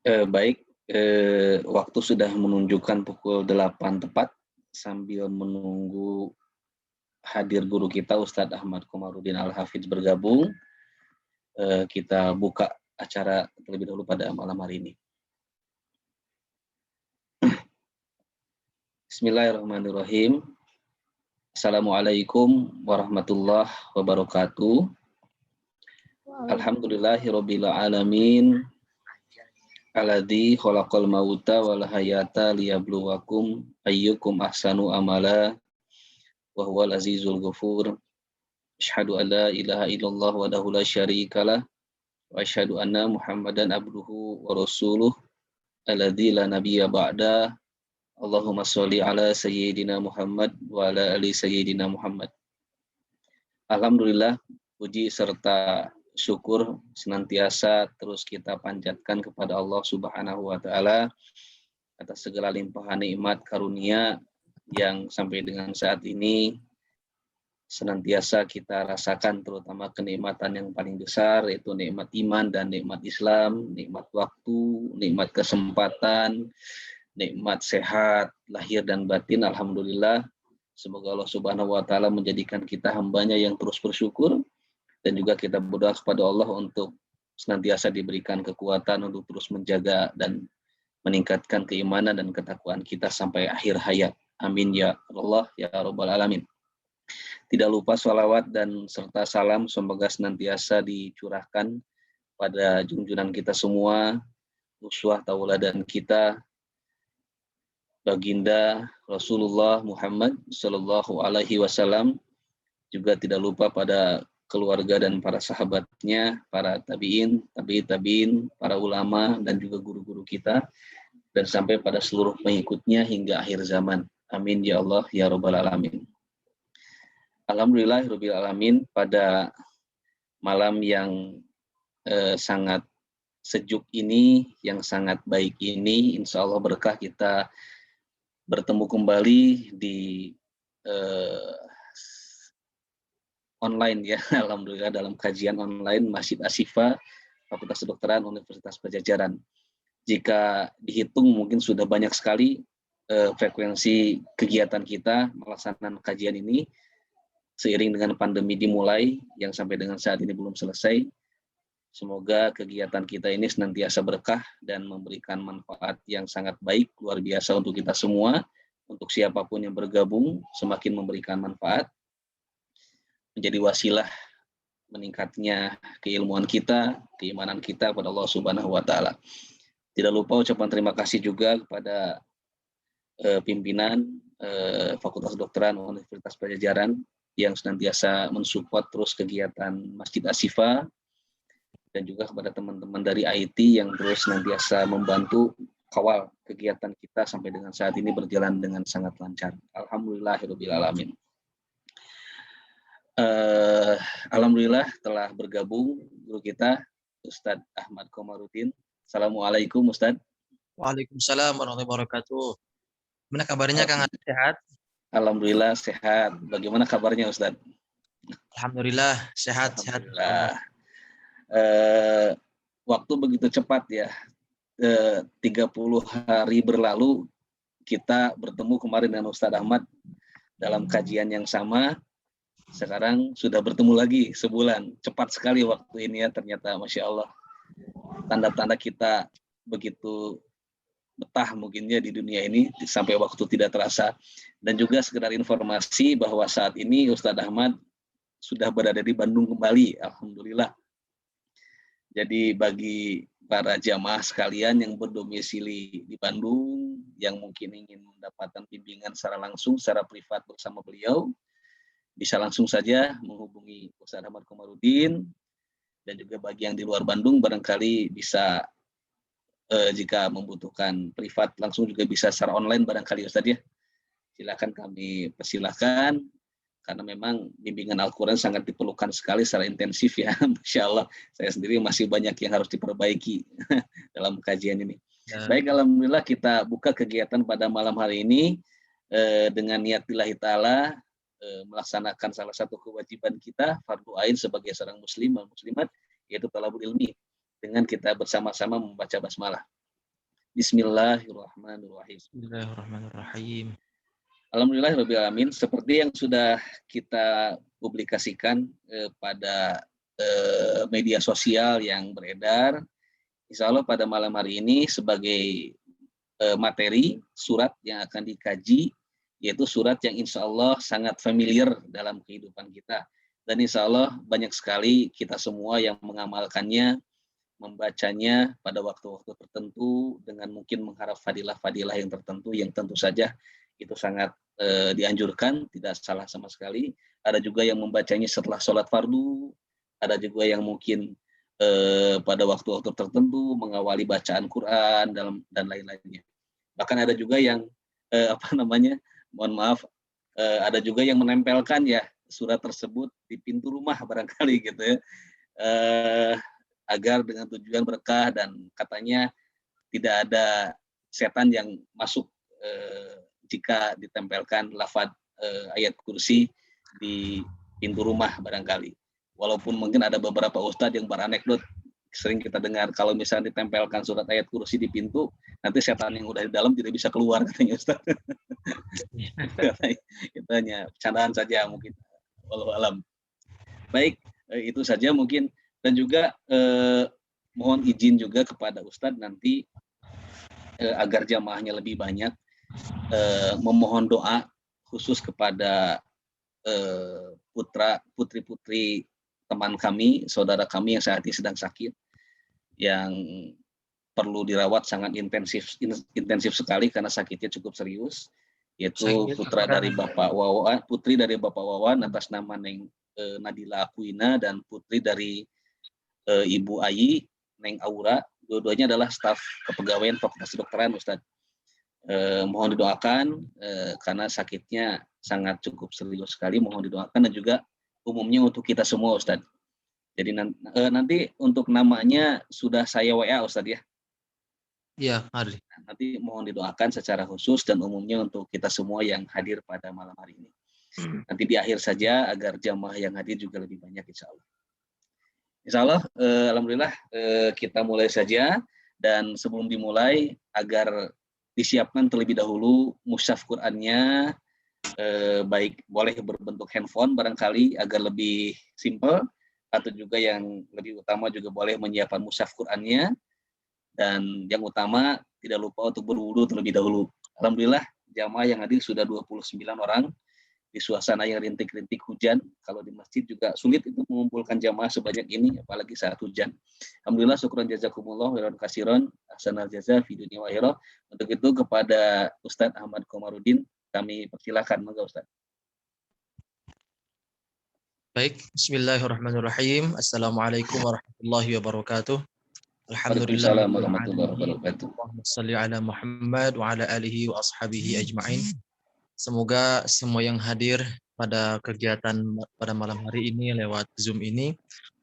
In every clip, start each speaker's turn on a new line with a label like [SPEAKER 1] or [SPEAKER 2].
[SPEAKER 1] Baik, waktu sudah menunjukkan pukul 8 tepat, sambil menunggu hadir guru kita Ustadz Ahmad Komarudin Al-Hafidz bergabung, kita buka acara terlebih dahulu pada malam hari ini. Bismillahirrahmanirrahim. Assalamualaikum warahmatullahi wabarakatuh. Alhamdulillahirabbil alamin. Alladzi khalaqal mauta wal hayata liyabluwakum ayyukum ahsanu amala wa huwal azizul ghafur. Asyhadu an la ilaha illallah wahdahu la syarikalah wa asyhadu anna Muhammadan abduhu wa rasuluh alladzi la nabiyya ba'da. Allahumma sholli ala sayyidina Muhammad wa ala ali sayyidina Muhammad. Alhamdulillah, puji serta syukur senantiasa terus kita panjatkan kepada Allah Subhanahu wa taala atas segala limpahan nikmat karunia yang sampai dengan saat ini senantiasa kita rasakan, terutama kenikmatan yang paling besar yaitu nikmat iman dan nikmat Islam, nikmat waktu, nikmat kesempatan, nikmat sehat lahir dan batin. Alhamdulillah, semoga Allah Subhanahu wa taala menjadikan kita hambanya yang terus bersyukur, dan juga kita berdoa kepada Allah untuk senantiasa diberikan kekuatan untuk terus menjaga dan meningkatkan keimanan dan ketakwaan kita sampai akhir hayat. Amin ya Allah ya Rabbal Alamin. Tidak lupa sholawat dan serta salam semoga senantiasa dicurahkan pada junjungan kita semua, uswah tauladan kita, baginda Rasulullah Muhammad Sallallahu Alaihi Wasallam. Juga tidak lupa pada keluarga dan para sahabatnya, para tabi'in, tabi'in, para ulama dan juga guru-guru kita, dan sampai pada seluruh pengikutnya hingga akhir zaman. Amin ya Allah ya Rabbal Alamin. Alhamdulillahirabbil alamin, pada malam yang sangat sejuk ini, yang sangat baik ini, insya Allah berkah kita bertemu kembali di online ya. Alhamdulillah, dalam kajian online Masjid Asy-Syifa Fakultas Kedokteran Universitas Padjadjaran. Jika dihitung mungkin sudah banyak sekali frekuensi kegiatan kita melaksanakan kajian ini seiring dengan pandemi dimulai yang sampai dengan saat ini belum selesai. Semoga kegiatan kita ini senantiasa berkah dan memberikan manfaat yang sangat baik, luar biasa untuk kita semua, untuk siapapun yang bergabung, semakin memberikan manfaat, menjadi wasilah meningkatnya keilmuan kita, keimanan kita kepada Allah Subhanahu wa taala. Tidak lupa ucapan terima kasih juga kepada pimpinan Fakultas Kedokteran Universitas Padjadjaran yang senantiasa mensupport terus kegiatan Masjid Asy-Syifa, dan juga kepada teman-teman dari IT yang terus senantiasa membantu kawal kegiatan kita sampai dengan saat ini berjalan dengan sangat lancar. Alhamdulillahirabbil alamin. Alhamdulillah telah bergabung guru kita Ustadz Ahmad Komarudin. Assalamualaikum Ustadz.
[SPEAKER 2] Waalaikumsalam warahmatullahi wabarakatuh. Gimana kabarnya Kang? Sehat?
[SPEAKER 1] Alhamdulillah sehat. Bagaimana kabarnya Ustadz?
[SPEAKER 2] Alhamdulillah sehat.
[SPEAKER 1] Alhamdulillah. Waktu begitu cepat ya. 30 hari berlalu kita bertemu kemarin dengan Ustadz Ahmad dalam kajian yang sama. Sekarang sudah bertemu lagi sebulan. Cepat sekali waktu ini ya, ternyata Masya Allah. Tanda-tanda kita begitu betah mungkinnya di dunia ini sampai waktu tidak terasa. Dan juga sekedar informasi bahwa saat ini Ustadz Ahmad sudah berada di Bandung kembali. Alhamdulillah. Jadi bagi para jamaah sekalian yang berdomisili di Bandung, yang mungkin ingin mendapatkan bimbingan secara langsung, secara privat bersama beliau, bisa langsung saja menghubungi Ustadz Ahmad Komarudin. Dan juga bagi yang di luar Bandung barangkali bisa jika membutuhkan privat langsung juga bisa secara online barangkali Ustadz ya. Silakan kami persilahkan, karena memang bimbingan Al-Quran sangat diperlukan sekali secara intensif ya. Masya Allah, saya sendiri masih banyak yang harus diperbaiki dalam kajian ini. Ya. Baik, alhamdulillah kita buka kegiatan pada malam hari ini dengan niat lillahi ta'ala, melaksanakan salah satu kewajiban kita, fardu ain sebagai seorang muslim dan muslimat, yaitu talabul ilmi, dengan kita bersama-sama membaca basmalah. Bismillahirrahmanirrahim.
[SPEAKER 2] Bismillahirrahmanirrahim.
[SPEAKER 1] Alhamdulillahirabbil alamin. Seperti yang sudah kita publikasikan pada media sosial yang beredar, insya Allah pada malam hari ini sebagai materi surat yang akan dikaji, yaitu surat yang insya Allah sangat familiar dalam kehidupan kita. Dan insya Allah banyak sekali kita semua yang mengamalkannya, membacanya pada waktu-waktu tertentu dengan mungkin mengharap fadilah-fadilah yang tertentu yang tentu saja itu sangat dianjurkan, tidak salah sama sekali. Ada juga yang membacanya setelah sholat fardu, ada juga yang mungkin pada waktu-waktu tertentu mengawali bacaan Quran dan lain-lainnya. Bahkan ada juga yang mohon maaf, ada juga yang menempelkan ya surat tersebut di pintu rumah barangkali gitu ya, agar dengan tujuan berkah dan katanya tidak ada setan yang masuk jika ditempelkan lafaz ayat kursi di pintu rumah barangkali. Walaupun mungkin ada beberapa ustadz yang beranekdot, sering kita dengar kalau misalnya ditempelkan surat ayat kursi di pintu, nanti setan yang udah di dalam tidak bisa keluar katanya ustadz. Itu hanya candaan saja mungkin. Wallahu alam. Baik, itu saja mungkin. Dan juga mohon izin juga kepada ustadz nanti agar jamaahnya lebih banyak, memohon doa khusus kepada putri-putri teman kami, saudara kami yang saat ini sedang sakit, yang perlu dirawat sangat intensif sekali karena sakitnya cukup serius, yaitu putri dari Bapak Wawan atas nama Neng Nadila Akuina dan putri dari Ibu Ayi Neng Aura. Dua-duanya adalah staf kepegawaian Fakultas Kedokteran, Ustadz. Mohon didoakan karena sakitnya sangat cukup serius sekali, mohon didoakan, dan juga umumnya untuk kita semua Ustadz. Jadi nanti untuk namanya sudah saya WA Ustadz ya.
[SPEAKER 2] Iya, Adli.
[SPEAKER 1] Nanti mohon didoakan secara khusus dan umumnya untuk kita semua yang hadir pada malam hari ini. Nanti di akhir saja agar jamaah yang hadir juga lebih banyak insya Allah. Insya Allah, alhamdulillah kita mulai saja, dan sebelum dimulai agar disiapkan terlebih dahulu mushaf Qur'annya, baik boleh berbentuk handphone barangkali agar lebih simple, atau juga yang lebih utama juga boleh menyiapkan mushaf Qur'annya, dan yang utama tidak lupa untuk berwudu terlebih dahulu. Alhamdulillah jamaah yang hadir sudah 29 orang di suasana yang rintik-rintik hujan. Kalau di masjid juga sulit itu mengumpulkan jamaah sebanyak ini, apalagi saat hujan. Alhamdulillah, syukran jazakumullah khairan katsiran, ahsanal jaza fi dunya wa akhirah. Untuk itu kepada Ustadz Ahmad Komarudin kami persilakan, monggo Ustadz.
[SPEAKER 2] Baik, bismillahirrahmanirrahim. Assalamualaikum warahmatullahi wabarakatuh. Alhamdulillah.
[SPEAKER 1] Waalaikumsalam warahmatullahi wabarakatuh.
[SPEAKER 2] Allahumma shalli ala Muhammad wa ala alihi wa ashabihi ajma'in. Semoga semua yang hadir pada kegiatan pada malam hari ini lewat Zoom ini,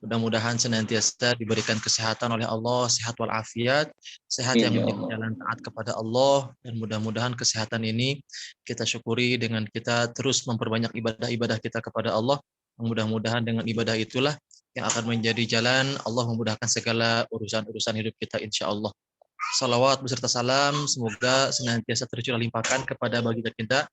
[SPEAKER 2] mudah-mudahan senantiasa diberikan kesehatan oleh Allah, sehat walafiat, sehat yang menjadi jalan taat kepada Allah, dan mudah-mudahan kesehatan ini kita syukuri dengan kita terus memperbanyak ibadah-ibadah kita kepada Allah. Mudah-mudahan dengan ibadah itulah yang akan menjadi jalan Allah memudahkan segala urusan-urusan hidup kita insya Allah. Salawat beserta salam semoga senantiasa tercurah limpahkan kepada baginda kita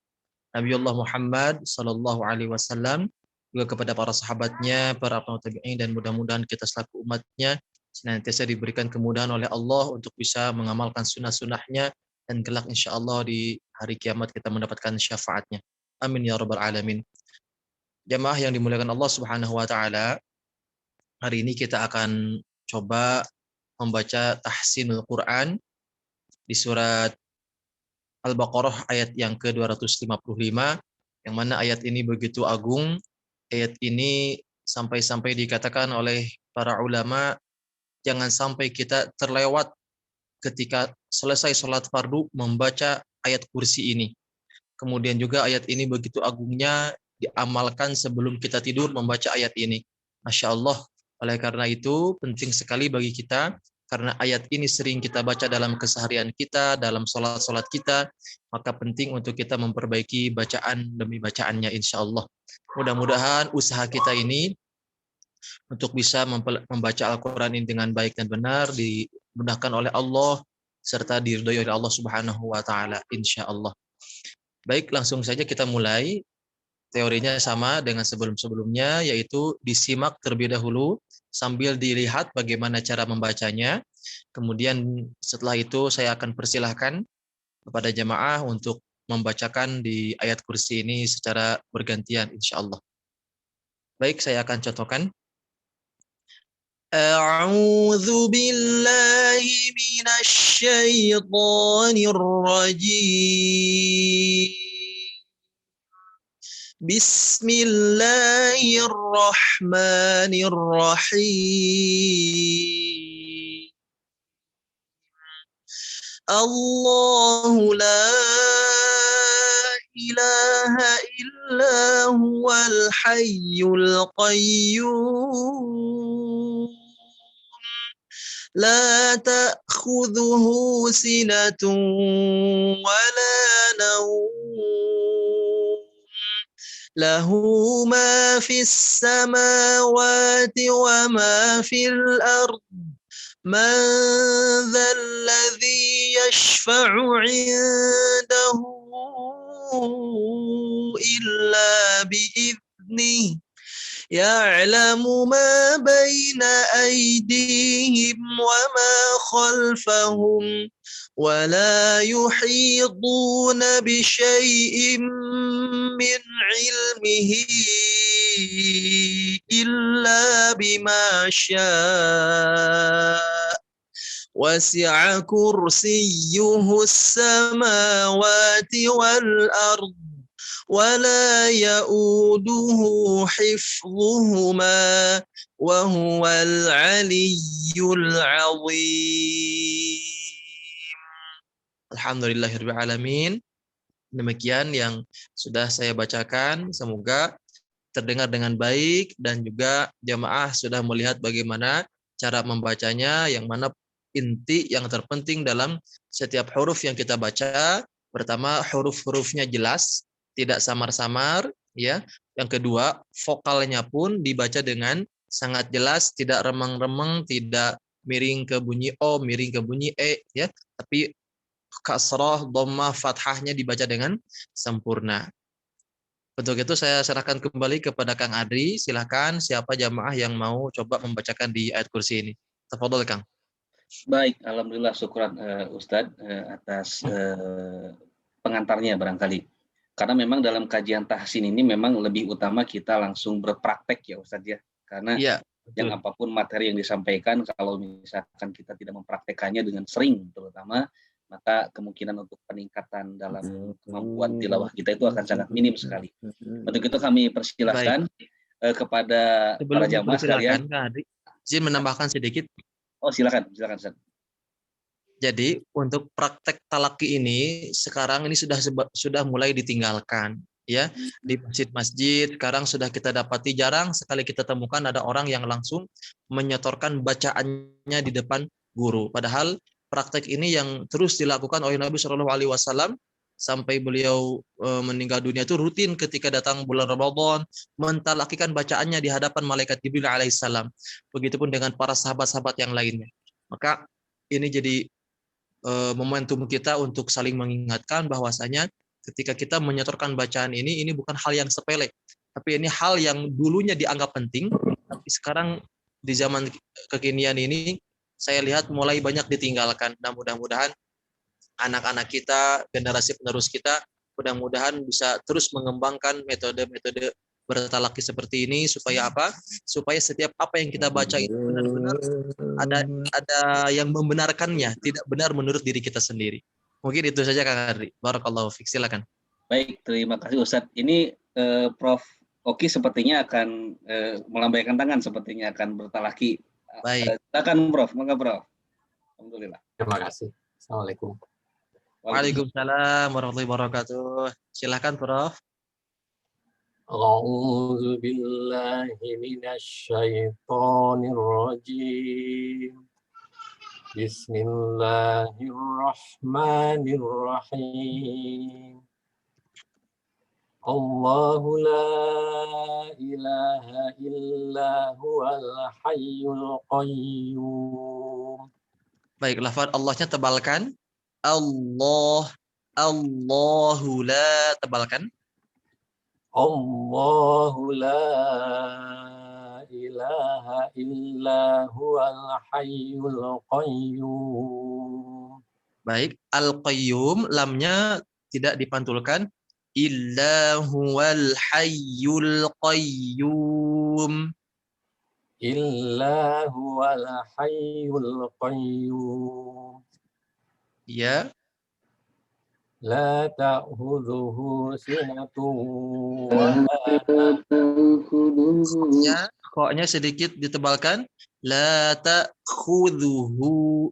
[SPEAKER 2] Nabiullah Muhammad sallallahu alaihi wasallam, juga kepada para sahabatnya, para tabi'in, dan mudah-mudahan kita selaku umatnya senantiasa diberikan kemudahan oleh Allah untuk bisa mengamalkan sunnah-sunnahnya, dan kelak insya Allah di hari kiamat kita mendapatkan syafaatnya. Amin ya rabbal alamin. Jamaah yang dimuliakan Allah Subhanahu wa taala, hari ini kita akan coba membaca tahsinul Quran di surat Al-Baqarah ayat yang ke-255, yang mana ayat ini begitu agung. Ayat ini sampai-sampai dikatakan oleh para ulama, jangan sampai kita terlewat ketika selesai sholat fardu membaca ayat kursi ini. Kemudian juga ayat ini begitu agungnya, diamalkan sebelum kita tidur membaca ayat ini. Masya Allah. Oleh karena itu penting sekali bagi kita, karena ayat ini sering kita baca dalam keseharian kita, dalam sholat-sholat kita, maka penting untuk kita memperbaiki bacaan demi bacaannya insya Allah. Mudah-mudahan usaha kita ini untuk bisa membaca Al-Quran ini dengan baik dan benar dimudahkan oleh Allah, serta diridhoi oleh Allah Subhanahu wa taala insyaallah. Baik, langsung saja kita mulai. Teorinya sama dengan sebelum-sebelumnya, yaitu disimak terlebih dahulu sambil dilihat bagaimana cara membacanya. Kemudian setelah itu saya akan persilahkan kepada jamaah untuk membacakan di ayat kursi ini secara bergantian insyaallah. Baik, saya akan contohkan. A'udzu billahi minasy syaithanir rajim. Bismillahirrahmanirrahim. Allahu la ilaha illa huwal hayyul qayyum. La ta'khudhuhu sinatun wa la nawm. Lahu ma fis samawati wa ma fil ard. Man dzalladzi yashfa'u 'indahu illa bi'idnihi. Ya'lamu ma baina aydihim wa ma khalfahum wa la yuhituna bi syai'in min 'ilmihi illa bima syaa. Wasi'a kursiyyuhu as-samawati wal ard. ولا يؤوده حفظهما وهو العلي العظيم. Alhamdulillahirabbil alamin. Demikian yang sudah saya bacakan, semoga terdengar dengan baik dan juga jamaah sudah melihat bagaimana cara membacanya, yang mana inti yang terpenting dalam setiap huruf yang kita baca. Pertama, huruf-hurufnya jelas, tidak samar-samar, ya. Yang kedua, vokalnya pun dibaca dengan sangat jelas, tidak remeng-remeng, tidak miring ke bunyi o, miring ke bunyi e, ya. Tapi kasrah, dhammah, fathahnya dibaca dengan sempurna. Untuk itu saya serahkan kembali kepada Kang Adri. Silakan siapa jamaah yang mau coba membacakan di ayat kursi ini. Tafadhol Kang.
[SPEAKER 1] Baik, alhamdulillah syukran Ustadz atas pengantarnya barangkali. Karena memang dalam kajian tahsin ini memang lebih utama kita langsung berpraktek ya Ustadz ya. Karena yang apapun materi yang disampaikan, kalau misalkan kita tidak mempraktekannya dengan sering terutama, maka kemungkinan untuk peningkatan dalam kemampuan tilawah kita itu akan sangat minim sekali. Untuk itu kami persilahkan kepada para jamaah sekalian.
[SPEAKER 2] Izin menambahkan sedikit.
[SPEAKER 1] Oh silakan Ustaz.
[SPEAKER 2] Jadi untuk praktek talaki ini sekarang ini sudah mulai ditinggalkan, ya. Di masjid-masjid sekarang sudah kita dapati jarang sekali kita temukan ada orang yang langsung menyetorkan bacaannya di depan guru. Padahal praktek ini yang terus dilakukan oleh Nabi SAW sampai beliau meninggal dunia itu rutin ketika datang bulan Ramadan mentalakikan bacaannya di hadapan malaikat Jibril alaihissalam. Begitupun dengan para sahabat-sahabat yang lainnya. Maka ini jadi momentum kita untuk saling mengingatkan bahwasanya ketika kita menyetorkan bacaan ini bukan hal yang sepele, tapi ini hal yang dulunya dianggap penting, tapi sekarang di zaman kekinian ini saya lihat mulai banyak ditinggalkan. Nah, mudah-mudahan anak-anak kita, generasi penerus kita, mudah-mudahan bisa terus mengembangkan metode-metode bertalaki seperti ini supaya apa? Supaya setiap apa yang kita baca itu benar-benar ada yang membenarkannya, tidak benar menurut diri kita sendiri. Mungkin itu saja Kang Adri. Barakallahu fiik. Silakan.
[SPEAKER 1] Baik, terima kasih Ustadz. Ini Prof Oki sepertinya akan melambaikan tangan, sepertinya akan bertalaki.
[SPEAKER 2] Baik.
[SPEAKER 1] Silakan Prof. Maka Prof. Alhamdulillah.
[SPEAKER 3] Terima kasih. Assalamualaikum.
[SPEAKER 2] Waalaikumsalam warahmatullahi wabarakatuh. Silakan Prof.
[SPEAKER 3] A'udzu billahi minasy syaithanir rajim. Bismillahirrahmanirrahim. Allahu la ilaha illa huwal hayyul qayyum.
[SPEAKER 2] Baik, lafaz Allahnya tebalkan. Allah, Allahu la, tebalkan.
[SPEAKER 3] Allahu la ilaha illa huwal hayyul qayyum.
[SPEAKER 2] Baik, Al-Qayyum, lamnya tidak dipantulkan. Illa huwal hayyul qayyum.
[SPEAKER 3] Illa huwal hayyul qayyum.
[SPEAKER 2] Ya,
[SPEAKER 3] La ta'khudhuhu sinatun wa la
[SPEAKER 2] koknya sedikit ditebalkan. La ta'khudhuhu.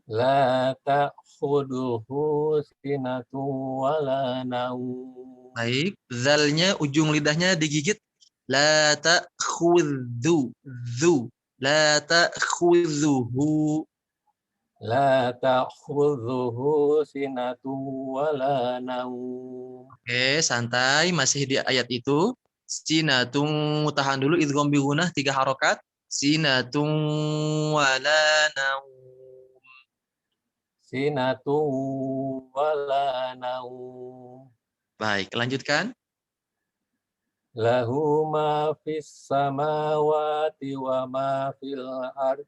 [SPEAKER 3] la ta'khudhuhu sinatun wa la naum.
[SPEAKER 2] Baik, zalnya ujung lidahnya digigit. La ta'khudhu. Dhu. La ta'khudhuhu.
[SPEAKER 3] La ta'khudhuhu sinatun wa la naum.
[SPEAKER 2] Oke, santai. Masih di ayat itu. Sinatung, tahan dulu. Idgham bi gunnah 3 harokat. Sinatung wala naum.
[SPEAKER 3] Sinatun wa la naum.
[SPEAKER 2] Baik, lanjutkan.
[SPEAKER 3] Lahu ma fis samawati wa ma fil ard.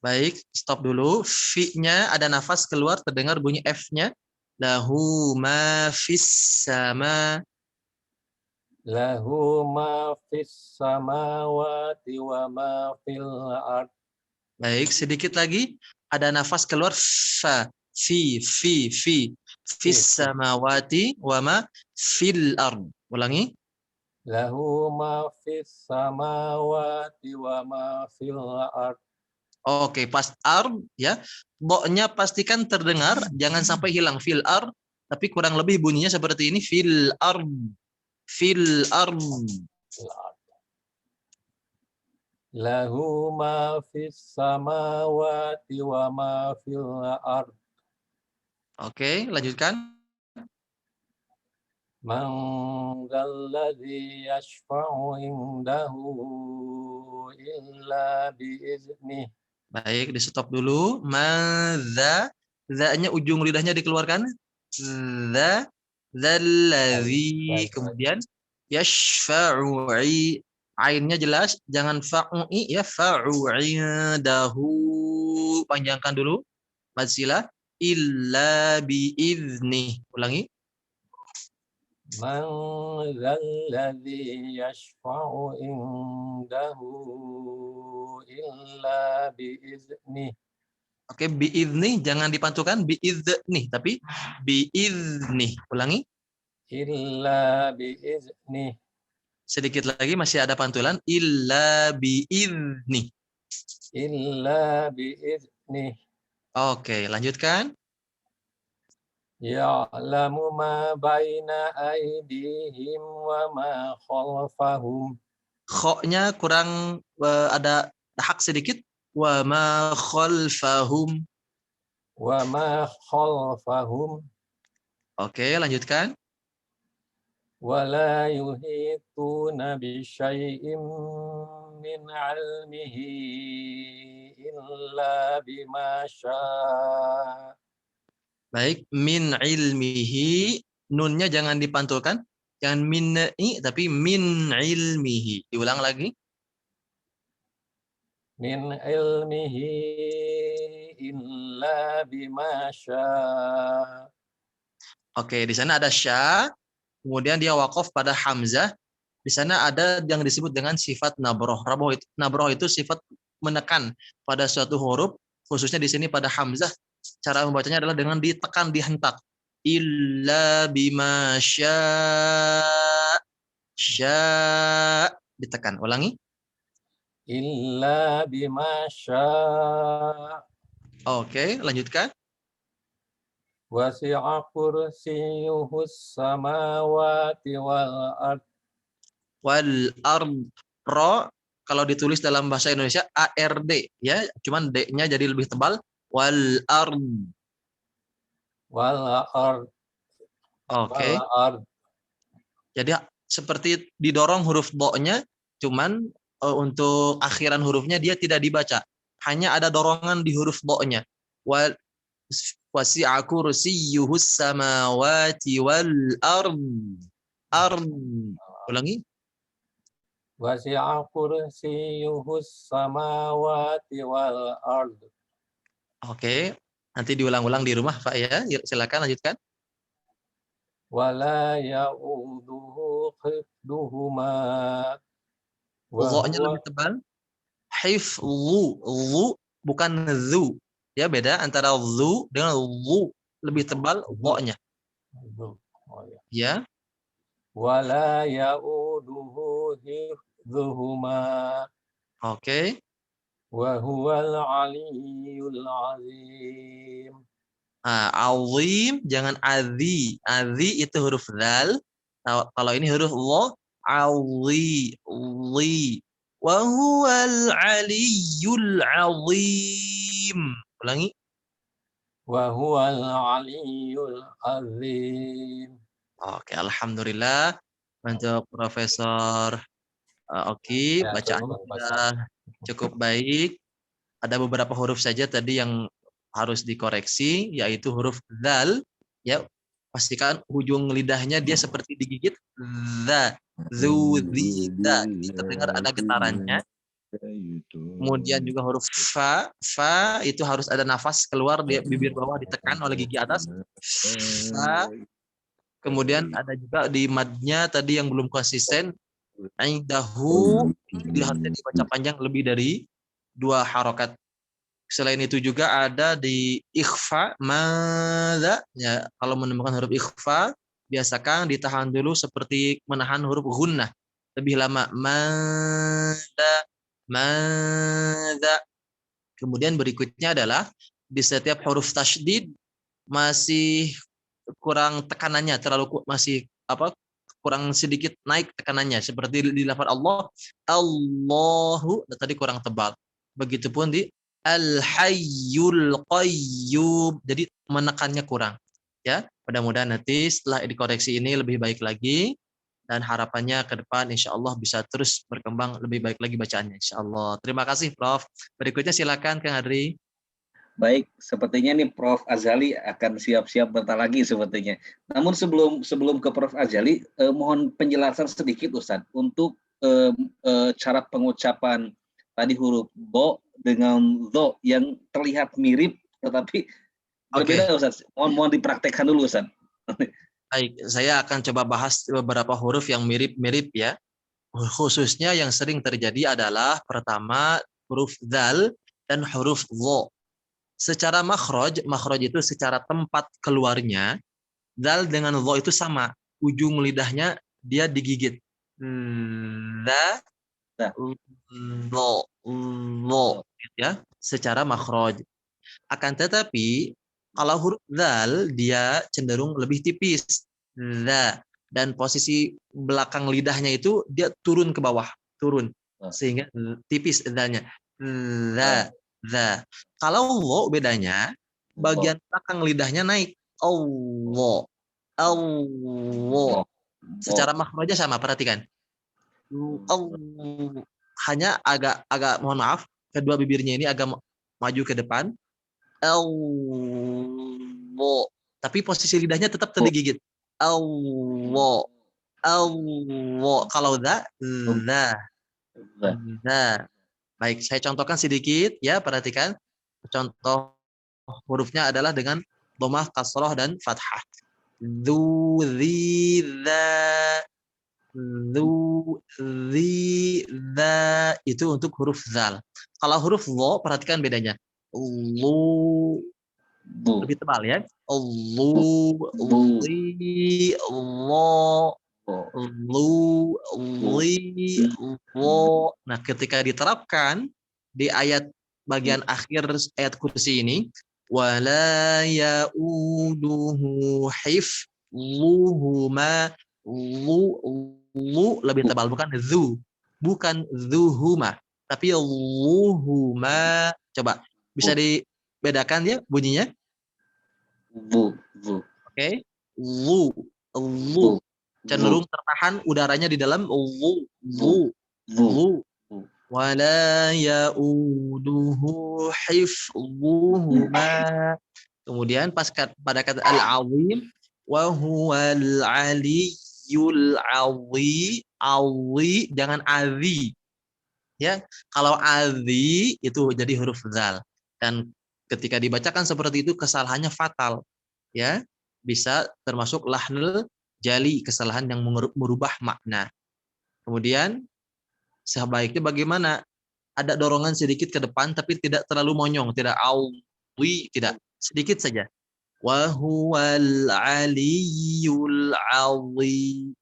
[SPEAKER 2] Baik, stop dulu. Fi-nya ada nafas keluar, terdengar bunyi F-nya. Lahu ma fis sama.
[SPEAKER 3] Lahu ma fis samawati wa ma fil ard.
[SPEAKER 2] Baik, sedikit lagi. Ada nafas keluar. Fa. Fi. Fis samawati wa ma fil ard. Ulangi.
[SPEAKER 3] Lahu ma fis samawati wa ma fil ard.
[SPEAKER 2] Oke, pas ard ya. Bo-nya pastikan terdengar, jangan sampai hilang fil ard, tapi kurang lebih bunyinya seperti ini fil ard. Fil ard.
[SPEAKER 3] Lahu ma fis samawati wa ma fil ard.
[SPEAKER 2] Oke, lanjutkan.
[SPEAKER 3] Man dzalladzi yashfa'u indahu illa biiznih.
[SPEAKER 2] Baik, di stop dulu. Madza, za-nya ujung lidahnya dikeluarkan. Za, dzalladzi, kemudian yashfa'u, ainnya jelas, jangan fa'u'i ya, fa'u'idahu. Panjangkan dulu. Mad silah. Illa biiznih. Ulangi.
[SPEAKER 3] Man dzalladzi yashfa'u indahu illa biiznih.
[SPEAKER 2] Oke, biiznih jangan dipantulkan biiznih, tapi biiznih. Ulangi.
[SPEAKER 3] Illa biiznih.
[SPEAKER 2] Sedikit lagi masih ada pantulan illa biiznih.
[SPEAKER 3] Illa biiznih.
[SPEAKER 2] Oke, lanjutkan.
[SPEAKER 3] Ya'lamu ma baina aydihim wa ma khalfahum.
[SPEAKER 2] Kho-nya kurang ada hak sedikit. Wa ma khalfahum.
[SPEAKER 3] Wa ma khalfahum.
[SPEAKER 2] Oke, lanjutkan.
[SPEAKER 3] Wa la yuhituna bi syai'in min 'ilmihi illa bima syaa.
[SPEAKER 2] Baik, min ilmihi, nunnya jangan dipantulkan. Jangan minni, tapi min ilmihi. Diulang lagi.
[SPEAKER 3] Min ilmihi illa bima syaa.
[SPEAKER 2] Oke, di sana ada sya, kemudian dia waqaf pada hamzah. Di sana ada yang disebut dengan sifat nabroh. Nabroh itu sifat menekan pada suatu huruf, khususnya di sini pada hamzah. Cara membacanya adalah dengan ditekan, dihentak. Illa bima syaa, ditekan. Ulangi.
[SPEAKER 3] Illa bima syaa.
[SPEAKER 2] Oke, lanjutkan.
[SPEAKER 3] Wasi'a kursiyyuhus samawati wal ard.
[SPEAKER 2] Wal ard. Ro kalau ditulis dalam bahasa Indonesia ARD ya, cuman D-nya jadi lebih tebal. Wal ard.
[SPEAKER 3] Wal ard.
[SPEAKER 2] Oke.
[SPEAKER 3] Wal ard.
[SPEAKER 2] Jadi seperti didorong huruf do-nya, cuman untuk akhiran hurufnya dia tidak dibaca. hanya ada dorongan di huruf do-nya. Wasi'a kursiyyuhus samawati wal ard. Ard. Ulangi.
[SPEAKER 3] Wasi'a kursiyyuhus samawati wal ard.
[SPEAKER 2] Oke. Nanti diulang-ulang di rumah, Pak ya. Yuk, silakan lanjutkan.
[SPEAKER 3] Wala ya'uduhu hifduhuma.
[SPEAKER 2] Lo-nya lebih tebal. Hifdhu. Lu bukan zu. Ya, beda antara zu dengan lu. Lebih tebal lo-nya.
[SPEAKER 3] Oh, ya.
[SPEAKER 2] Ya.
[SPEAKER 3] Wala ya'uduhu hifdhuhuma.
[SPEAKER 2] Oke.
[SPEAKER 3] Wa huwal aliyyul azim.
[SPEAKER 2] Azim, jangan adzi. Adzi itu huruf dzal. Kalau ini huruf lo, azi, li. Wa huwal aliyyul azim. Ulangi.
[SPEAKER 3] Wa huwal aliyyul azim.
[SPEAKER 2] Oke, alhamdulillah untuk Profesor Oki,
[SPEAKER 3] Ya,
[SPEAKER 2] bacaannya sudah cukup baik. Ada beberapa huruf saja tadi yang harus dikoreksi, yaitu huruf dzal. Ya, pastikan ujung lidahnya dia seperti digigit. Dza, zu, zi, da. Ini terdengar ada getarannya. Kemudian juga huruf fa, fa itu harus ada nafas keluar, di bibir bawah ditekan oleh gigi atas. Fa. Kemudian ada juga di madnya tadi yang belum konsisten. Indahu itu harusnya dibaca panjang lebih dari 2 harokat. Selain itu juga ada di ikhfa, madza. Ya, kalau menemukan huruf ikhfa, biasakan ditahan dulu seperti menahan huruf gunnah. Lebih lama. Madza, madza. Kemudian berikutnya adalah di setiap huruf tasydid masih kurang tekanannya, masih kurang sedikit naik tekanannya, seperti di lafaz Allah, Allahu tadi kurang tebal. Begitupun di Al-Hayyul Qayyum, jadi menekannya kurang. Ya, mudah-mudahan nanti setelah dikoreksi ini lebih baik lagi, dan harapannya ke depan insya Allah bisa terus berkembang lebih baik lagi bacaannya insya Allah. Terima kasih Prof. Berikutnya silakan Kang Adri.
[SPEAKER 1] Baik, sepertinya nih Prof. Azali akan siap-siap bentar lagi sepertinya. Namun sebelum ke Prof. Azali, mohon penjelasan sedikit Ustaz untuk cara pengucapan tadi huruf bo dengan zo yang terlihat mirip tetapi berbeda Ustaz. Mohon dipraktekkan dulu Ustaz.
[SPEAKER 2] Baik, saya akan coba bahas beberapa huruf yang mirip-mirip ya. Khususnya yang sering terjadi adalah pertama huruf dzal dan huruf zo. Secara makhraj itu secara tempat keluarnya, dzal dengan zo itu sama. Ujung lidahnya dia digigit. Dza, zo, ya, secara makhraj. Akan tetapi kalau huruf dzal dia cenderung lebih tipis. Dza, dan posisi belakang lidahnya itu dia turun ke bawah, turun sehingga tipis dzalnya. Dza. Kalau wo bedanya bagian belakang lidahnya naik. Allah. Allah. Secara makhrajnya sama, perhatikan. Hanya agak mohon maaf, kedua bibirnya ini agak maju ke depan. Allah. Tapi posisi lidahnya tetap tergigit. Allah. Allah. Kalau dza. Baik, saya contohkan sedikit ya, perhatikan. Contoh hurufnya adalah dengan dhammah, kasrah dan fathah. Dzu, zi, dza. Dzu, zi, dza. Itu untuk huruf dzal. Kalau huruf dha, perhatikan bedanya. Lu lebih tebal ya. Lu, li, lo. Lu, li, lo. Nah, ketika diterapkan di ayat bagian akhir ayat kursi ini, wala ya'uduhu hifdhuhuma. Lu lebih tebal, bukan zuhuma, tapi luhuma. Coba bisa dibedakan ya bunyinya? Oke. Lu cenderung tertahan udaranya di dalam lu. wala yauduhu hifdhuhuma. Kemudian pada kata al-azim, wa huwal aliyyul azim, jangan azi. Ya, kalau azi itu jadi huruf zal. Dan ketika dibacakan seperti itu kesalahannya fatal. Ya, bisa termasuk lahnul jali, kesalahan yang merubah makna. Kemudian sebaiknya bagaimana? Ada dorongan sedikit ke depan tapi tidak terlalu monyong, tidak awi, tidak, sedikit saja. Wa huwal aliyyul azim.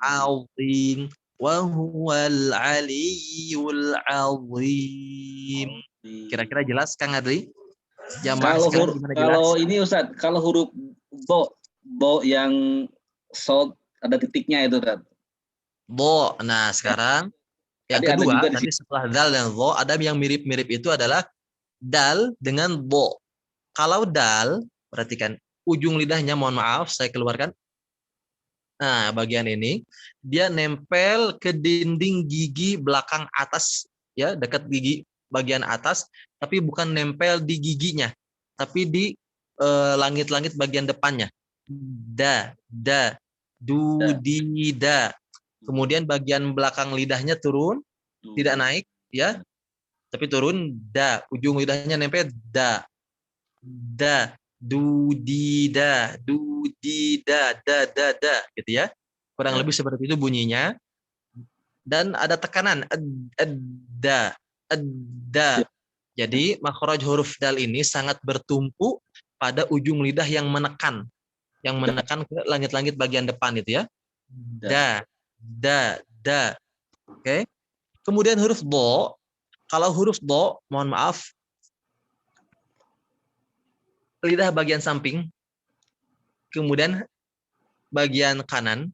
[SPEAKER 2] Azim. Wa huwal aliyyul azim. Kira-kira jelas Kang Adri?
[SPEAKER 1] Kalau ini Ustaz, kalau huruf bo yang short ada titiknya itu Ustaz.
[SPEAKER 2] Bo. Nah, sekarang yang kedua, tadi setelah dal dan bo, ada yang mirip-mirip itu adalah dal dengan bo. Kalau dal, perhatikan ujung lidahnya, mohon maaf, saya keluarkan. Nah, bagian ini dia nempel ke dinding gigi belakang atas, ya, dekat gigi bagian atas, tapi bukan nempel di giginya, tapi di langit-langit bagian depannya. Da, di, da. Kemudian bagian belakang lidahnya turun, tidak naik, ya, tapi turun, da. Ujung lidahnya nempel, da, dudida, da, gitu ya. Kurang lebih seperti itu bunyinya. Dan ada tekanan, da. Jadi makhraj huruf dal ini sangat bertumpu pada ujung lidah yang menekan ke langit-langit bagian depan itu ya. Da. Oke. Kemudian huruf do. Kalau huruf do, mohon maaf, lidah bagian samping, kemudian bagian kanan,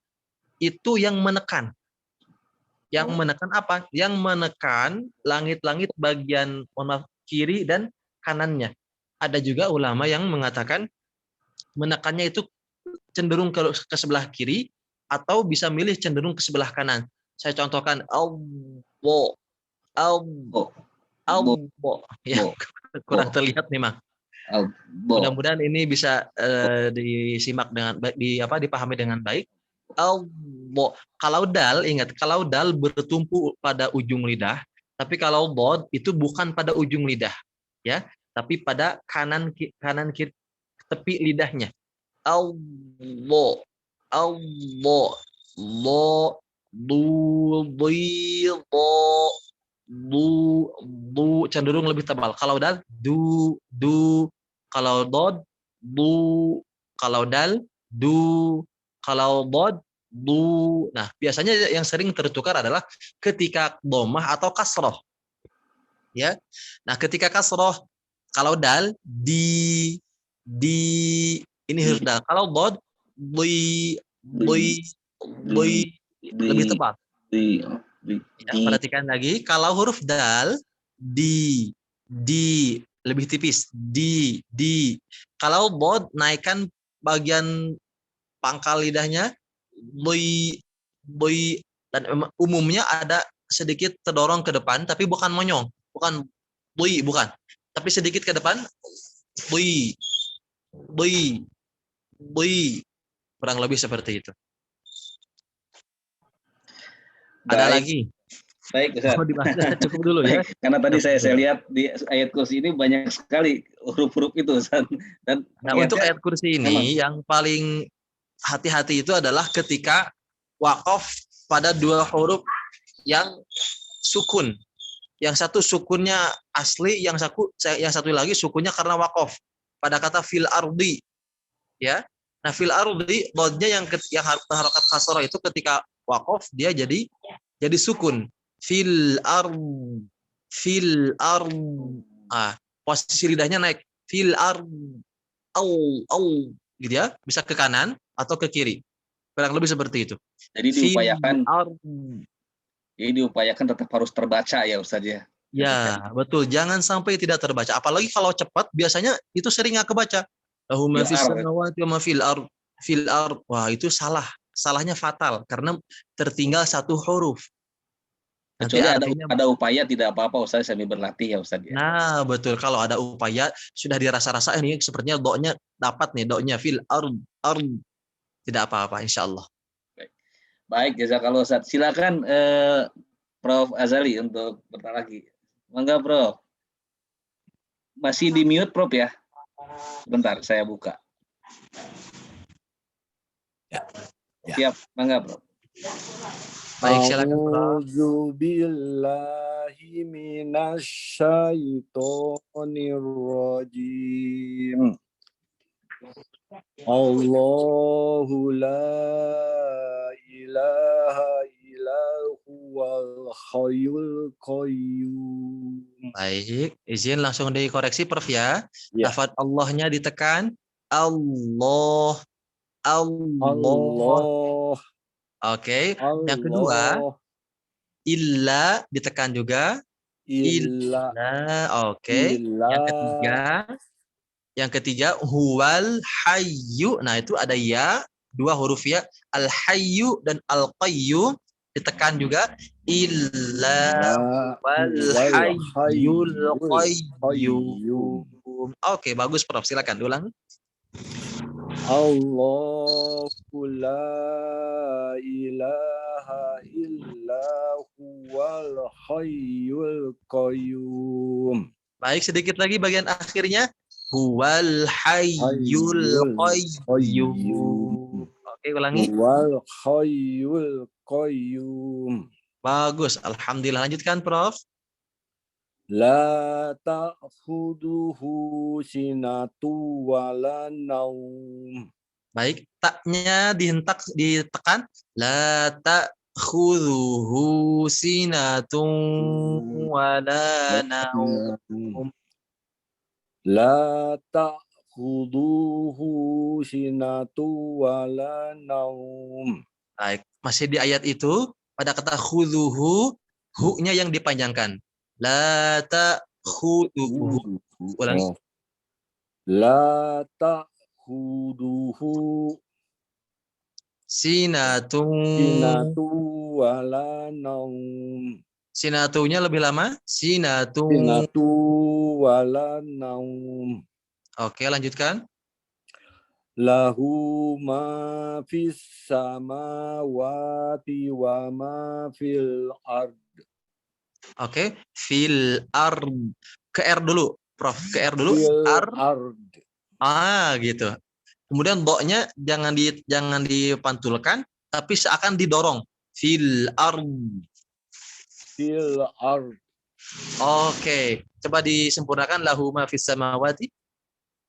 [SPEAKER 2] itu yang menekan. Yang menekan apa? Yang menekan langit-langit bagian kiri dan kanannya. Ada juga ulama yang mengatakan menekannya itu cenderung ke sebelah kiri atau bisa milih cenderung ke sebelah kanan. Saya contohkan Allah. Ya, kurang terlihat memang. Mudah-mudahan ini bisa disimak dengan dipahami dengan baik. Kalau dal, ingat, kalau dal bertumpu pada ujung lidah, tapi kalau bod itu bukan pada ujung lidah, ya, tapi pada kanan kiri tepi lidahnya. Allah, lo, du, cenderung lebih tebal. Kalau dal, du, kalau bod, du, kalau dal, du, kalau bod, du. Nah, biasanya yang sering tertukar adalah ketika dhammah atau kasroh. Ya. Nah, ketika kasroh, kalau dal, di, ini huruf dal. Kalau bod, lebih tebal. Ya, perhatikan lagi, kalau huruf dal, di, lebih tipis, di. Kalau bod, naikkan bagian pangkal lidahnya, dan umumnya ada sedikit terdorong ke depan, tapi bukan monyong, bukan, tapi sedikit ke depan, kurang lebih seperti itu. Ada lagi?
[SPEAKER 1] Baik, Ustaz.
[SPEAKER 2] Cukup dulu ya.
[SPEAKER 1] Karena tadi saya lihat di ayat kursi ini banyak sekali huruf-huruf itu, Ustaz. Dan
[SPEAKER 2] untuk ayat kursi ini yang paling hati-hati itu adalah ketika waqaf pada dua huruf yang sukun. Yang satu sukunnya asli, yang satu lagi sukunnya karena waqaf. Pada kata fil ardi, ya. Nah, fil ardi, dodnya yang harokat kasroh itu ketika waqaf dia jadi sukun. Fil ard. Posisi lidahnya naik. Fil ard. Gitu ya, bisa ke kanan atau ke kiri. Kurang lebih seperti itu.
[SPEAKER 1] Jadi diupayakan tetap harus terbaca ya Ustaz ya.
[SPEAKER 2] Ya, betul. Jangan sampai tidak terbaca. Apalagi kalau cepat, biasanya itu sering nggak kebaca. Lahum ma fis samawati wa ma fil ard. Wah, itu salah. Salahnya fatal karena tertinggal satu huruf. Nanti
[SPEAKER 1] Kecuali
[SPEAKER 2] artinya,
[SPEAKER 1] ada upaya tidak apa-apa Ustaz sambil berlatih ya Ustaz ya.
[SPEAKER 2] nah betul, kalau ada upaya sudah dirasa-rasa ini sepertinya doknya dapat nih, doknya fil ard, tidak apa-apa insya Allah.
[SPEAKER 1] Baik, jazakallah Ustaz. Silakan Prof Azali untuk bertanya lagi. Mangga Prof. Masih di mute Prof ya? Bentar, saya buka.
[SPEAKER 3] Ya.
[SPEAKER 1] Siap, mangga Prof.
[SPEAKER 2] Baik, silakan Prof.
[SPEAKER 4] A'udzu billahi minasyaitonir rajim. Allahu la ilaha illa huwal hayyul qayyum.
[SPEAKER 2] Baik, izin langsung dikoreksi Prof ya.
[SPEAKER 4] Ya.
[SPEAKER 2] Lafaz Allahnya ditekan Allah, Allah.
[SPEAKER 4] Allah,
[SPEAKER 2] Oke, yang kedua
[SPEAKER 4] Allah,
[SPEAKER 2] illa ditekan juga.
[SPEAKER 4] illa,
[SPEAKER 2] Oke.
[SPEAKER 4] illa,
[SPEAKER 2] Yang ketiga huwal hayyu. Nah, itu ada ya, dua huruf ya, al hayyu dan al qayyum ditekan juga, illa wal hayyul qayyum. Oke, bagus Prof. Silakan ulang.
[SPEAKER 4] Allahu la ilaha illa huwal hayyul qayyum.
[SPEAKER 2] Baik, sedikit lagi bagian akhirnya. Huwal hayyul qayyum. Oke, ulangi.
[SPEAKER 4] Huwal hayyul qayyum.
[SPEAKER 2] Bagus, alhamdulillah. Lanjutkan, Prof.
[SPEAKER 4] La ta'khuduhu sinatu wala naum.
[SPEAKER 2] Baik, taknya ditekan. La ta'khudhuhu sinatun wala naum.
[SPEAKER 4] La ta'khuduhu sinatu wala naum.
[SPEAKER 2] Baik, masih di ayat itu pada kata khudhuhu, hu-nya yang dipanjangkan. La ta'khudhuhu. Ulangi.
[SPEAKER 4] La ta'khuduhu sinatu wala naum.
[SPEAKER 2] Sinatunya lebih lama. Sinatu
[SPEAKER 4] wala naum.
[SPEAKER 2] Oke, lanjutkan.
[SPEAKER 4] Lahu ma fis samawati wa ma fil ard.
[SPEAKER 2] Oke, fil ard. Ke R dulu, Prof. Ke R dulu.
[SPEAKER 4] Fil
[SPEAKER 2] Ard. Gitu. Kemudian do-nya jangan dipantulkan, tapi seakan didorong. Fil ard.
[SPEAKER 4] Fil ard.
[SPEAKER 2] Oke, coba disempurnakan. Lahu ma fis samawati.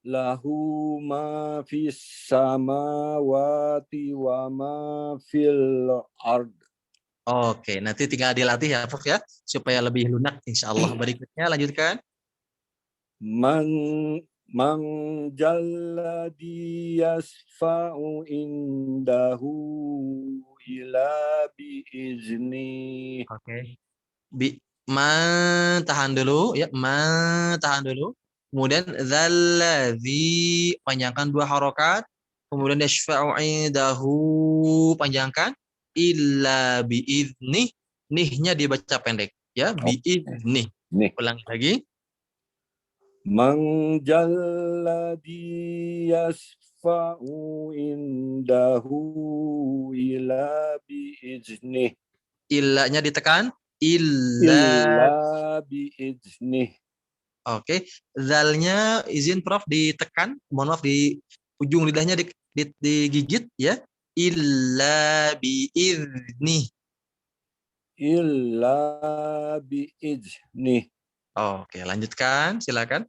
[SPEAKER 4] Lahu ma fis samawati wa ma fil ard.
[SPEAKER 2] Oke, nanti tinggal dilatih ya, Prof ya, supaya lebih lunak insya Allah. Berikutnya lanjutkan.
[SPEAKER 4] Man jalladhi yasfa'u indahu ila bi'izni.
[SPEAKER 2] Oke. Tahan dulu ya, tahan dulu. Kemudian dzalladzi panjangkan dua harokat. Kemudian yashfa'u indahu panjangkan. Illa bi'izni, nihnya dibaca pendek ya, bi'izni. Ulangi lagi.
[SPEAKER 4] Man jalladhi yasfa'u indahu ila bi'izni.
[SPEAKER 2] Illanya ditekan. Illa
[SPEAKER 4] bi'izni.
[SPEAKER 2] Oke, zalnya izin Prof ditekan. Mohon maaf, di ujung lidahnya digigit ya. Illa bi'izni.
[SPEAKER 4] Illa bi'izni.
[SPEAKER 2] Oke, lanjutkan, silakan.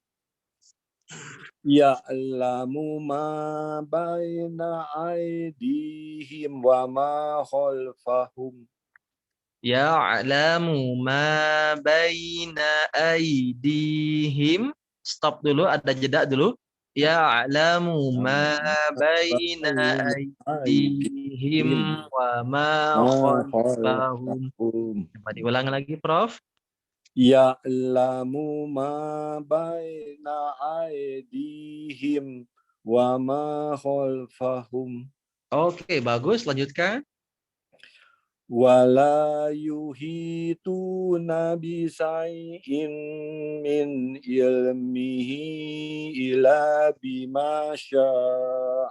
[SPEAKER 4] Ya'lamu ma baina aydihim wa ma khalfahum.
[SPEAKER 2] Ya'lamu ma baina aydihim. Stop dulu, ada jeda dulu. Ya'lamu ma baina aydihim wa ma khalfahum. Coba diulang lagi, Prof.
[SPEAKER 4] Ya'lamu ma baina aydihim wa ma khalfahum.
[SPEAKER 2] Oke, bagus. Lanjutkan.
[SPEAKER 4] Wala yuhituna bisai'in min ilmihi ila bima syaa.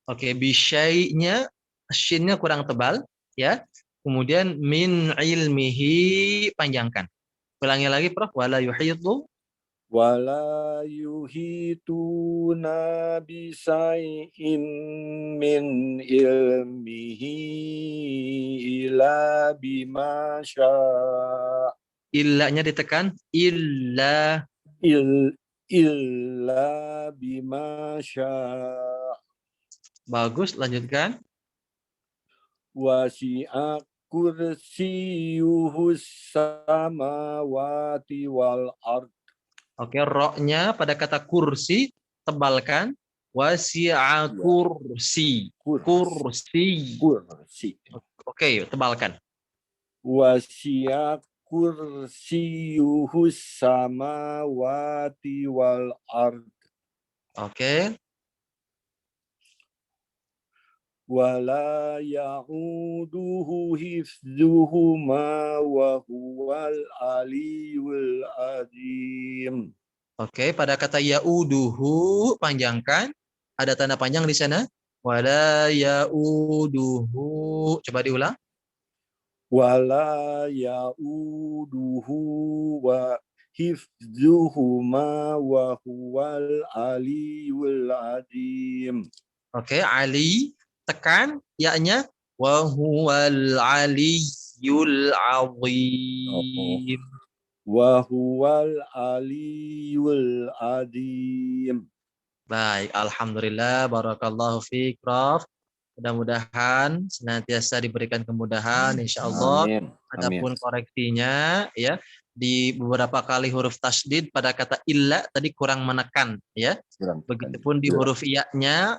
[SPEAKER 2] Oke, bisyai'nya shinnya kurang tebal ya. Kemudian min ilmihi panjangkan. Ulangi lagi Prof. Wala yuhitu.
[SPEAKER 4] Wala yuhituna bisai'in min ilmihi ila bima syaa.
[SPEAKER 2] Illanya ditekan. Illa.
[SPEAKER 4] Illa bima syaa.
[SPEAKER 2] Bagus, lanjutkan.
[SPEAKER 4] Wasi'a kursiyuhus samawati wal ard.
[SPEAKER 2] Oke, roknya pada kata kursi tebalkan. Wasi'a kursi. Kursi. Oke, tebalkan.
[SPEAKER 4] Wasi'a kursiyuhus samawati wal ard.
[SPEAKER 2] Oke.
[SPEAKER 4] Wala ya'uduhu hifzuhuma wa huwal aliyul azim.
[SPEAKER 2] Oke, pada kata ya'uduhu panjangkan. Ada tanda panjang di sana. Wala ya'uduhu. Coba diulang.
[SPEAKER 4] Wala ya'uduhu wa hifzuhuma wa huwal aliyul azim.
[SPEAKER 2] Oke, Ali tekan ya-nya wa huwal aliyyul azim.
[SPEAKER 4] Wa huwal aliyul azim.
[SPEAKER 2] Baik, alhamdulillah, barakallahu fiik, Prof. Mudah-mudahan senantiasa diberikan kemudahan, insya Allah.
[SPEAKER 4] Amin.
[SPEAKER 2] Adapun koreksinya, ya, di beberapa kali huruf tasdid pada kata illa tadi kurang menekan, ya. Begitupun di huruf iya-nya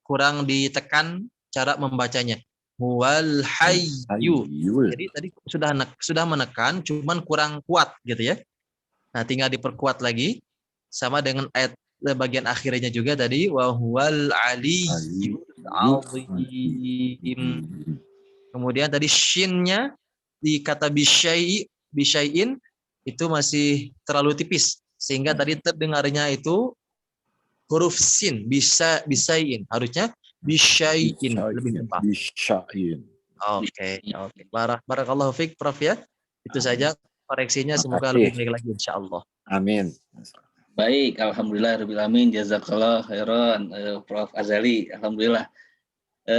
[SPEAKER 2] kurang ditekan cara membacanya. Huwal hayyu. Jadi tadi sudah menekan, cuman kurang kuat, gitu ya. Nah, tinggal diperkuat lagi, sama dengan ayat bagian akhirnya juga tadi wa huwal aliyyul azim. Kemudian tadi shinnya di kata bisyai'in itu masih terlalu tipis sehingga tadi terdengarnya itu huruf sin bisyai'in, harusnya bisyai'in lebih tepat. Oke. Barakallahu fiik Prof ya. Itu saja koreksinya, semoga lebih baik lagi insyaallah.
[SPEAKER 4] Amin.
[SPEAKER 1] Baik, alhamdulillahirabbil jazakallah khairan Prof Azali. Alhamdulillah.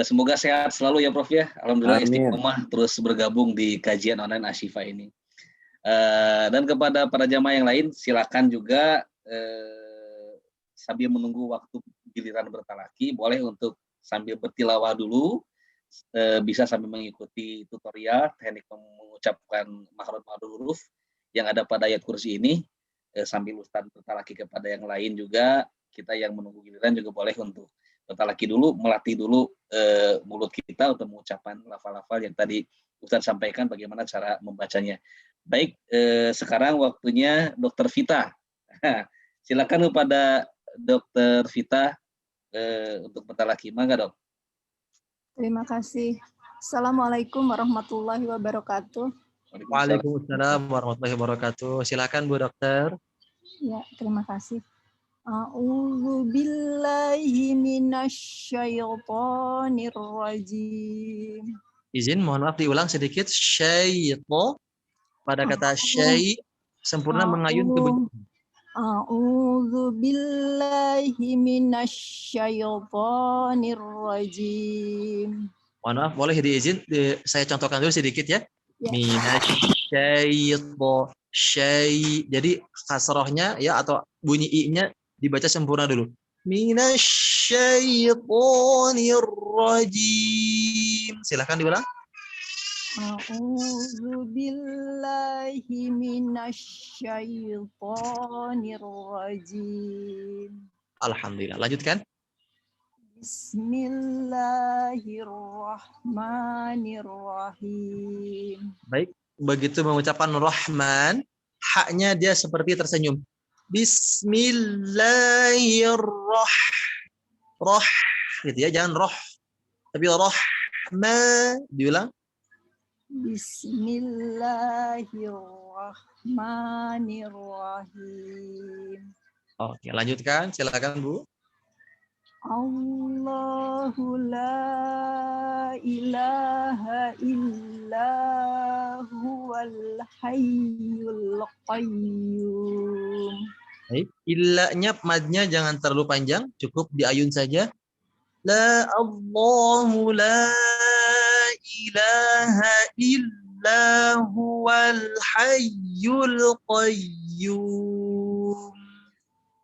[SPEAKER 1] Semoga sehat selalu ya Prof ya. Alhamdulillah istiqomah terus bergabung di kajian online Asyifa ini. Dan kepada para jamaah yang lain silakan juga sambil menunggu waktu giliran bertalaki boleh untuk sambil bertilawah dulu, bisa sambil mengikuti tutorial teknik mengucapkan makhraj huruf yang ada pada ayat kursi ini, sambil Ustaz bertalaki kepada yang lain juga. Kita yang menunggu giliran juga boleh untuk bertalaki dulu, melatih dulu mulut kita untuk mengucapkan lafal-lafal yang tadi Ustaz sampaikan bagaimana cara membacanya. Baik, sekarang waktunya Dr. Vita. Silakan kepada Dr. Vita untuk bertalaki. Mangga, Dok.
[SPEAKER 5] Terima kasih. Assalamualaikum warahmatullahi wabarakatuh.
[SPEAKER 2] Waalaikumsalam warahmatullahi wabarakatuh. Silakan Bu Dokter.
[SPEAKER 5] Ya, terima kasih. A'udzu billahi minasyaitonir rajim.
[SPEAKER 2] Izin, mohon maaf diulang sedikit. Syaiton pada kata syai sempurna mengayun ke bunyi.
[SPEAKER 5] A'udzu billahi minasyaitonir rajim.
[SPEAKER 2] Mohon maaf, boleh saya contohkan dulu sedikit ya. Minasyaiton, syai. Jadi kasrohnya ya atau bunyi i-nya dibaca sempurna dulu. Minasyaitonir rajim. Silakan diulang.
[SPEAKER 5] A'udzu billahi minasyaitonir rajim.
[SPEAKER 2] Alhamdulillah. Lanjutkan.
[SPEAKER 5] Bismillahirrahmanirrahim.
[SPEAKER 2] Baik, begitu mengucapkan Rahman, haknya dia seperti tersenyum. Bismillahirrahmanirrahim. Gitu ya, jangan roh. Tapi rahma diulang.
[SPEAKER 5] Bismillahirrahmanirrahim.
[SPEAKER 2] Oke, lanjutkan. Silakan, Bu.
[SPEAKER 5] Allahu la ilaha illa huwal hayyul qayyum.
[SPEAKER 2] Baik. Illanya, madnya jangan terlalu panjang. Cukup diayun saja. La Allahu la ilaha illa huwal hayyul qayyum.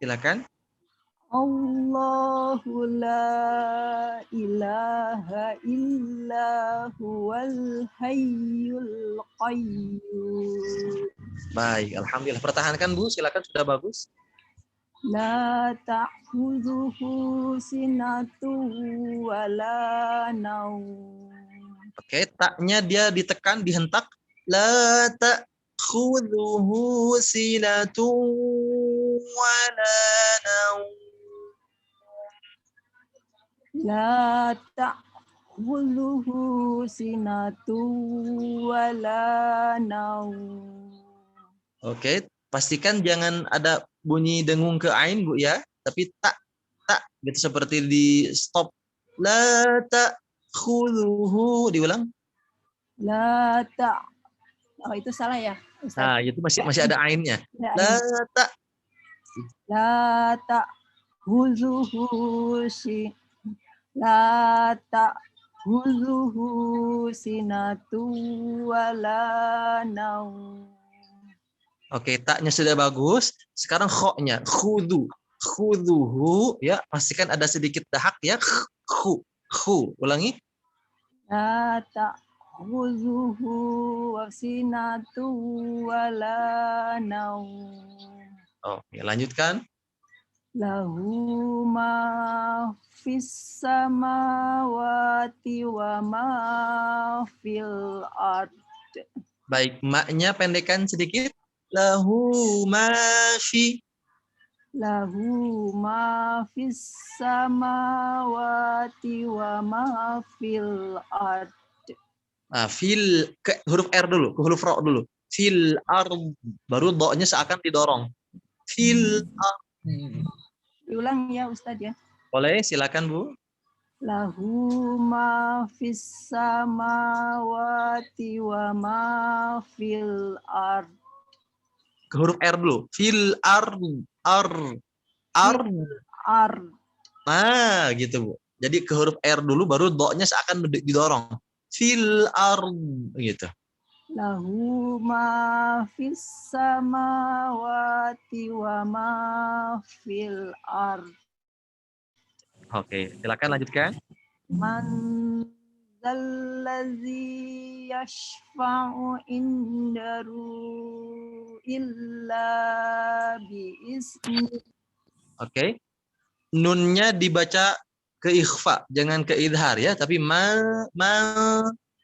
[SPEAKER 2] Silakan.
[SPEAKER 5] Allahu la ilaha illa huwal hayyul qayyum.
[SPEAKER 2] Baik, alhamdulillah. Pertahankan, Bu. Silakan, sudah bagus.
[SPEAKER 5] La ta'khudhuhu sinatu wa la naum.
[SPEAKER 2] Oke, taknya dia ditekan, dihentak. La ta'khudhuhu sinatu wa la naum.
[SPEAKER 5] La ta'khudhuhu sinatu wa la naum.
[SPEAKER 2] Oke, pastikan jangan ada bunyi dengung ke ain, Bu, ya. Tapi tak gitu, seperti di stop. La ta'khudhuhu, diulang.
[SPEAKER 5] La ta'. Oh, itu salah ya, Ustaz?
[SPEAKER 2] Nah, itu masih ada ainnya.
[SPEAKER 5] Ya,
[SPEAKER 2] La ta.
[SPEAKER 5] La ta'khudhuhu La ta'khudhuhu sinatu wa la naum.
[SPEAKER 2] Oke, taknya sudah bagus. Sekarang kho-nya, khudhuhu, ya, pastikan ada sedikit dahak, ya. Khu. Ulangi.
[SPEAKER 5] La ta'khudhuhu sinatu wa la naum.
[SPEAKER 2] Oke, lanjutkan.
[SPEAKER 5] Lahu ma fis samawati wa ma fil ard.
[SPEAKER 2] Baik, maknya pendekkan sedikit. Lahu ma fi.
[SPEAKER 5] Lahu ma fis samawati wa ma fil ard.
[SPEAKER 2] Nah, fil ke huruf R dulu, ke huruf ro dulu. Fil ard, baru do-nya seakan didorong. Fil ard.
[SPEAKER 5] Diulang ya Ustaz ya.
[SPEAKER 2] Boleh, silakan, Bu.
[SPEAKER 5] Lahu ma fis samawati wa ma fil ard.
[SPEAKER 2] Ke huruf R dulu. Fil ard. Ard. Nah, gitu, Bu. Jadi ke huruf R dulu, baru do-nya seakan didorong. Fil ard, gitu.
[SPEAKER 5] Lahu ma fis samawati wa ma fil ard.
[SPEAKER 2] Oke, silakan lanjutkan.
[SPEAKER 5] Man zallazi yashfa'u indahu illa bi'izni.
[SPEAKER 2] Oke. Nunnya dibaca ke ikhfa, jangan ke idhar, ya, tapi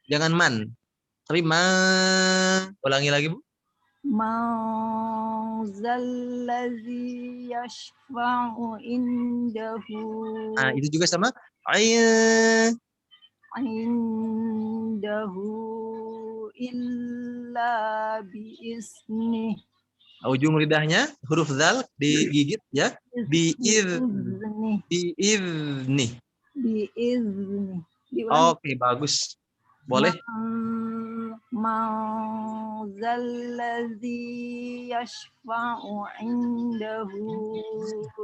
[SPEAKER 2] jangan man. Tapi ulangi lagi, Bu.
[SPEAKER 5] Man zallazi yashfa'u indahu.
[SPEAKER 2] Nah, itu juga sama.
[SPEAKER 5] Indahu illa bi'izni.
[SPEAKER 2] Ujung lidahnya huruf zal digigit, ya. Bi'izni. Oke, bagus. Boleh.
[SPEAKER 5] Man zallazi yashfa'u indahu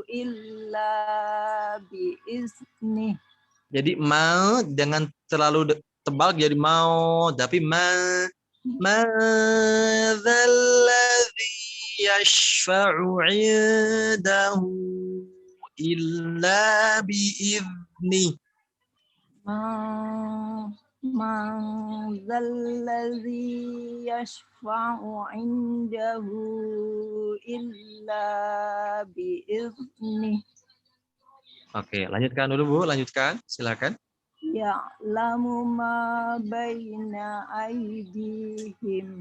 [SPEAKER 5] illa bi'izni.
[SPEAKER 2] Jadi mau jangan terlalu tebal, jadi mau, tapi madzallazi yashfa'u indahu illa bi'izni.
[SPEAKER 5] Man zallazi yashfa'u indahu illa bi'izni.
[SPEAKER 2] Oke, lanjutkan dulu, Bu. Lanjutkan, silakan.
[SPEAKER 5] Ya'lamu ma baina aydihim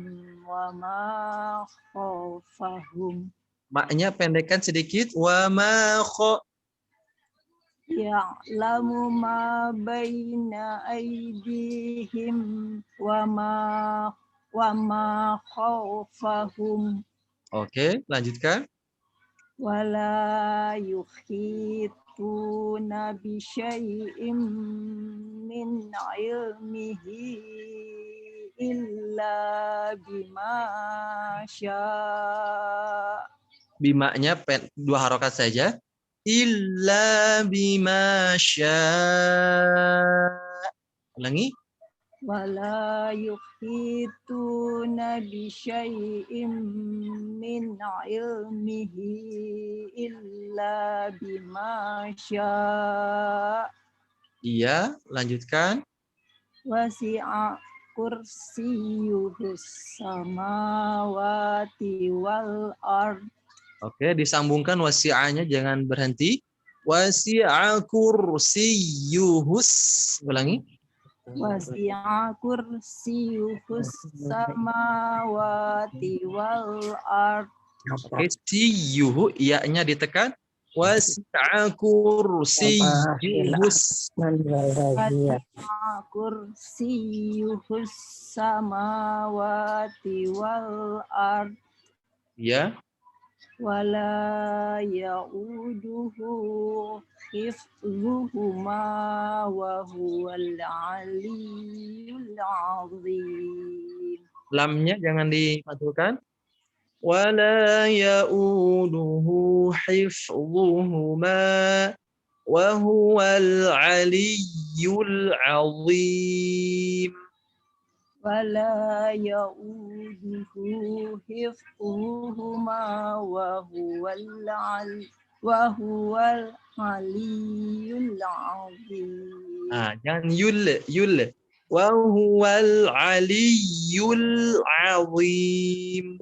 [SPEAKER 5] wa ma khalfahum.
[SPEAKER 2] Maknya pendekkan sedikit. Wa ma
[SPEAKER 5] ya'lamu ma baina aydihim wa ma khalfahum
[SPEAKER 2] Oke, lanjutkan.
[SPEAKER 5] wala yuhituna bi syai'im min ilmihi illa bima syaa.
[SPEAKER 2] Bimanya dua harokat saja. Illa bima syaa. Ulangi.
[SPEAKER 5] Wala yuhituna bi syai'im min ilmihi illa bima syaa.
[SPEAKER 2] Iya, lanjutkan.
[SPEAKER 5] Wasi'a kursiyuhus samawati wal ard.
[SPEAKER 2] Oke, disambungkan wasi'anya, jangan berhenti. Wasi'a kursiyuhus. Ulangi.
[SPEAKER 5] Wasi'a kursiyuhus samawati wal ard.
[SPEAKER 2] Oke, siyuhu, iya-nya ditekan. Wasi'a kursiyuhus.
[SPEAKER 5] Wasi'a kursiyuhus samawati wal ard.
[SPEAKER 2] Ya.
[SPEAKER 5] Wala ya'uduhu hifzuhuma wa huwal aliyyul azim.
[SPEAKER 2] Lamnya jangan dimatukan. Wala ya'uduhu hifzuhuma wa huwal aliyyul azim.
[SPEAKER 5] Wala ya'uduhu hifzuhuma wa huwal aliyyul azim.
[SPEAKER 2] Jangan yul. Wa huwal aliyyul azim.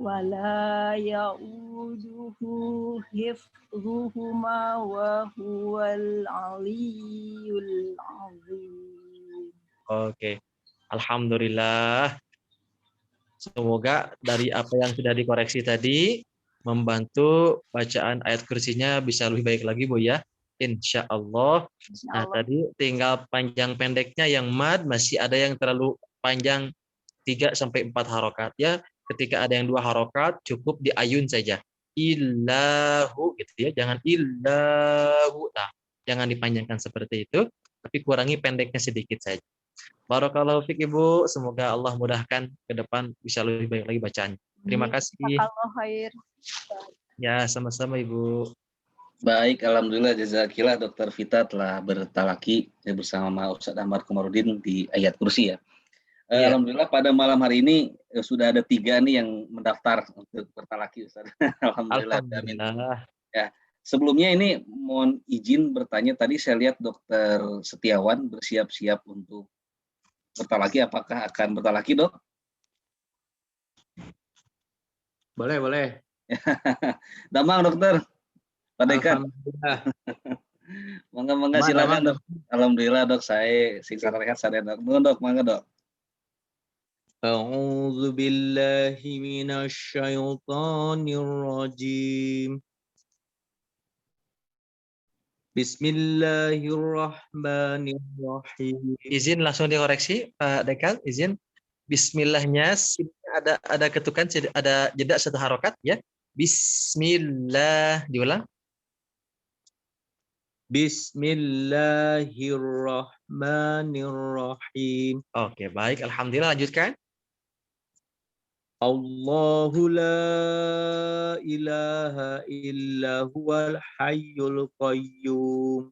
[SPEAKER 5] Wala ya'uduhu hifzuhuma wa huwal aliyyul azim.
[SPEAKER 2] Oke, alhamdulillah. Semoga dari apa yang sudah dikoreksi tadi membantu bacaan ayat kursinya bisa lebih baik lagi, Bu ya. Insya Allah. Nah, tadi tinggal panjang pendeknya yang mad, masih ada yang terlalu panjang 3 sampai 4 harokat ya. Ketika ada yang 2 harokat cukup diayun saja. Illahu gitu ya, jangan illahu. Nah, jangan dipanjangkan seperti itu, tapi kurangi pendeknya sedikit saja. Barakallahu fiik Ibu, semoga Allah mudahkan ke depan bisa lebih baik lagi bacaan. Terima kasih.
[SPEAKER 5] Jazakallahu khair.
[SPEAKER 2] Ya, sama-sama Ibu.
[SPEAKER 1] Baik, alhamdulillah jazakillah Dr. Vita telah bertalaki bersama Ustaz Ahmad Komarudin di ayat kursi ya.
[SPEAKER 2] Iya.
[SPEAKER 1] Alhamdulillah pada malam hari ini sudah ada 3 nih yang mendaftar untuk bertalaki Ustaz. Alhamdulillah.
[SPEAKER 2] Alhamdulillah.
[SPEAKER 1] Ya, sebelumnya ini mohon izin bertanya, tadi saya lihat Dr. Setiawan bersiap-siap untuk bertalaki, apakah akan bertalaki, Dok?
[SPEAKER 3] Boleh.
[SPEAKER 1] Damang, Dokter. Pak Dekan.
[SPEAKER 3] Alhamdulillah.
[SPEAKER 1] Mangga silakan, Dok. Alhamdulillah, Dok. Saya siksa rehat sadar, Dok. Dok, mangga, Dok.
[SPEAKER 3] A'udzu billahi minasyaitonir rajim. Bismillahirrahmanirrahim.
[SPEAKER 2] Izin langsung dikoreksi, Pak Dekan, izin. Bismillahnya ada ketukan, ada jeda 1 harokat ya. Bismillah, diulang.
[SPEAKER 3] Bismillahirrahmanirrahim.
[SPEAKER 2] Oke, baik. Alhamdulillah, lanjutkan.
[SPEAKER 3] Allahu la ilaha illa huwal hayyul qayyum.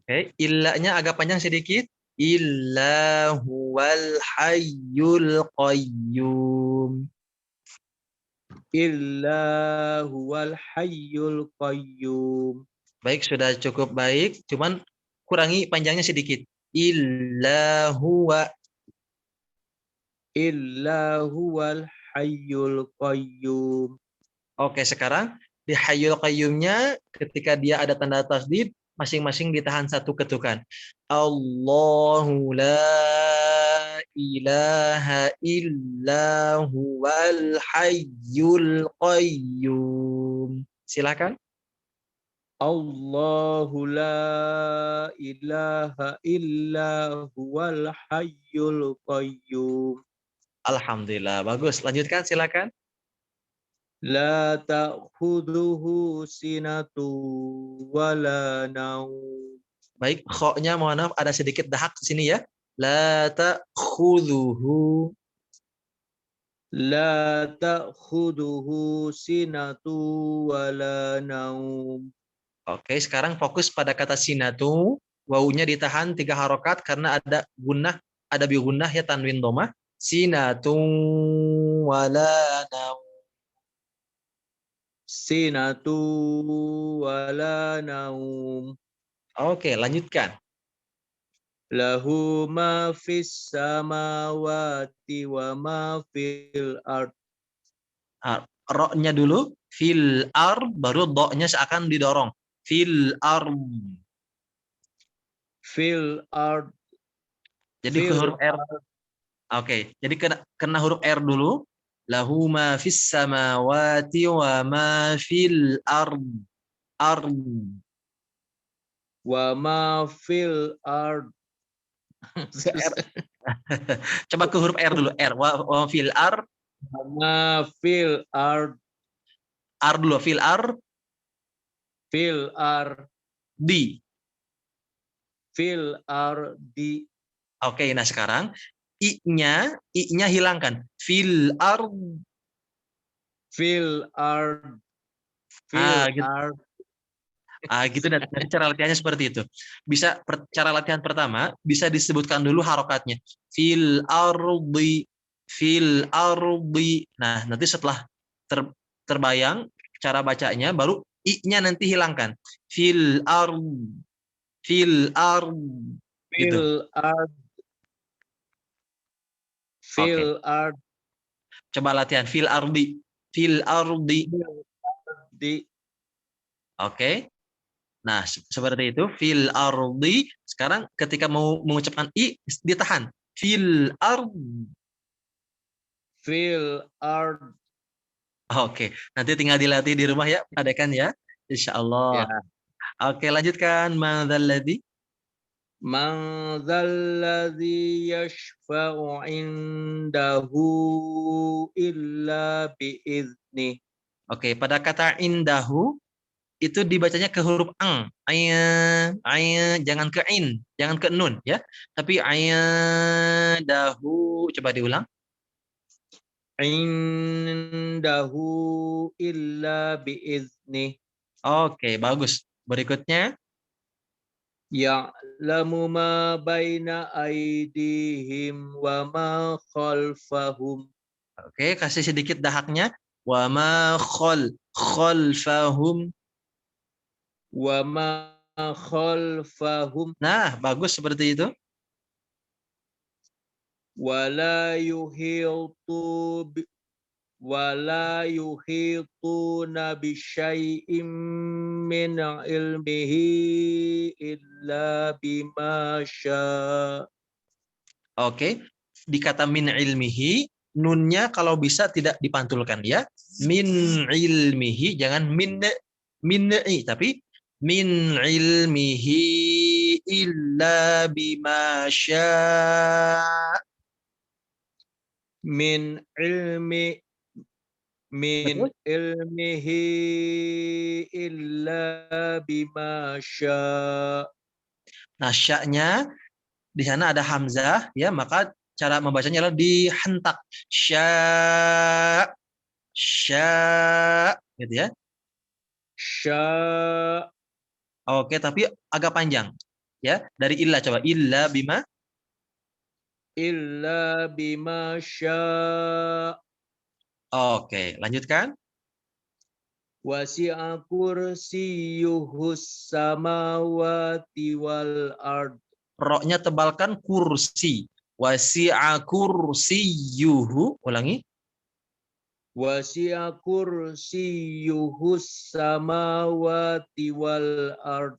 [SPEAKER 2] Oke, illanya agak panjang sedikit. Illa huwal hayyul qayyum.
[SPEAKER 3] Illa huwal hayyul qayyum.
[SPEAKER 2] Baik, sudah cukup baik. Cuman kurangi panjangnya sedikit. Illa huwa.
[SPEAKER 3] Illa huwal hayyul qayyum.
[SPEAKER 2] Oke, sekarang di hayyul qayyumnya ketika dia ada tanda tasdid, masing-masing ditahan 1 ketukan. Allahu la ilaha illa huwal hayyul qayyum. Silakan.
[SPEAKER 3] Allahu la ilaha illa huwal hayyul qayyum.
[SPEAKER 2] Alhamdulillah, bagus. Lanjutkan, silakan.
[SPEAKER 3] La ta'khudhuhu sinatu wala naum.
[SPEAKER 2] Baik, kho-nya mohon maaf ada sedikit dahak di sini ya. La ta'khudhuhu.
[SPEAKER 3] La ta'khudhuhu sinatu wala naum.
[SPEAKER 2] Oke, sekarang fokus pada kata sinatu. Wawunya ditahan 3 harokat karena ada gunnah, ada bi gunnah ya tanwin domah. Sinatu wala naum.
[SPEAKER 3] Sinatu wala naum.
[SPEAKER 2] Oke, lanjutkan.
[SPEAKER 3] Lahu ma fis samawati wa ma fil ard.
[SPEAKER 2] Ro-nya dulu, fil ard, baru do-nya seakan didorong. Fil ard.
[SPEAKER 3] Fil ard.
[SPEAKER 2] Jadi ke huruf R.
[SPEAKER 3] ard.
[SPEAKER 2] Oke, jadi kena huruf R dulu. Lahu ma fis samawati wa ma fil ard. Ard.
[SPEAKER 3] Wa ma fil ard.
[SPEAKER 2] Coba ke huruf R dulu. R. Wa fil ard.
[SPEAKER 3] Wa ma fil ard.
[SPEAKER 2] R dulu. Fil ard.
[SPEAKER 3] Fil ard.
[SPEAKER 2] Di.
[SPEAKER 3] Fil ardi.
[SPEAKER 2] Oke, nah sekarang I-nya hilangkan. Fil ard.
[SPEAKER 3] Fil ard. Fil
[SPEAKER 2] Gitu.
[SPEAKER 3] ard.
[SPEAKER 2] Gitu dan cara latihannya seperti itu. Bisa cara latihan pertama bisa disebutkan dulu harokatnya. Fil ardi. Fil ardi. Nah, nanti setelah terbayang cara bacanya baru I-nya nanti hilangkan. Fil ard. Fil ard. Gitu.
[SPEAKER 3] Fil ard. Fil ard.
[SPEAKER 2] Coba latihan fil ardi. Fil ardi.
[SPEAKER 3] Di.
[SPEAKER 2] Oke. Nah, seperti itu fil ardi. Sekarang ketika mau mengucapkan I ditahan. Fil ard.
[SPEAKER 3] Fil ard.
[SPEAKER 2] Oke, nanti tinggal dilatih di rumah ya, adakan ya. Insyaallah.
[SPEAKER 3] Ya.
[SPEAKER 2] Oke, lanjutkan. Madzalladzi.
[SPEAKER 3] Man dzalladzi yashfa'u 'indahu illa bi'idznih.
[SPEAKER 2] Oke, pada kata indahu itu dibacanya ke huruf ang. Aya, jangan ke in, jangan ke nun ya. Tapi dahu, coba diulang.
[SPEAKER 3] Indahu illa bi'idznih.
[SPEAKER 2] Oke, bagus. Berikutnya.
[SPEAKER 3] Ya'lamu ma baina aydihim wa ma khalfahum.
[SPEAKER 2] Oke, kasih sedikit dahaknya. Wa ma khalfahum.
[SPEAKER 3] Wa ma khalfahum.
[SPEAKER 2] Nah, bagus seperti itu.
[SPEAKER 3] Wala yuhituna bisyai'im min ilmihi illa bima syaa.
[SPEAKER 2] Oke, di kata min ilmihi, nunnya kalau bisa tidak dipantulkan ya. Min ilmihi, jangan min'i, tapi min ilmihi illa bima syaa.
[SPEAKER 3] Min ilmihi illa bima syaa.
[SPEAKER 2] Nah, sya-nya di sana ada hamzah ya, maka cara membacanya adalah dihentak. Sya gitu ya.
[SPEAKER 3] Syaa.
[SPEAKER 2] Oke, tapi agak panjang ya. Dari illa, coba illa bima.
[SPEAKER 3] Illa bima syaa.
[SPEAKER 2] Oke, lanjutkan.
[SPEAKER 3] Wasi'a kursiyyuhus samawati wal ard.
[SPEAKER 2] Ro-nya tebalkan kursi. Wasi'a kursiyuhu. Ulangi.
[SPEAKER 3] Wasi'a kursiyyuhus samawati wal ard.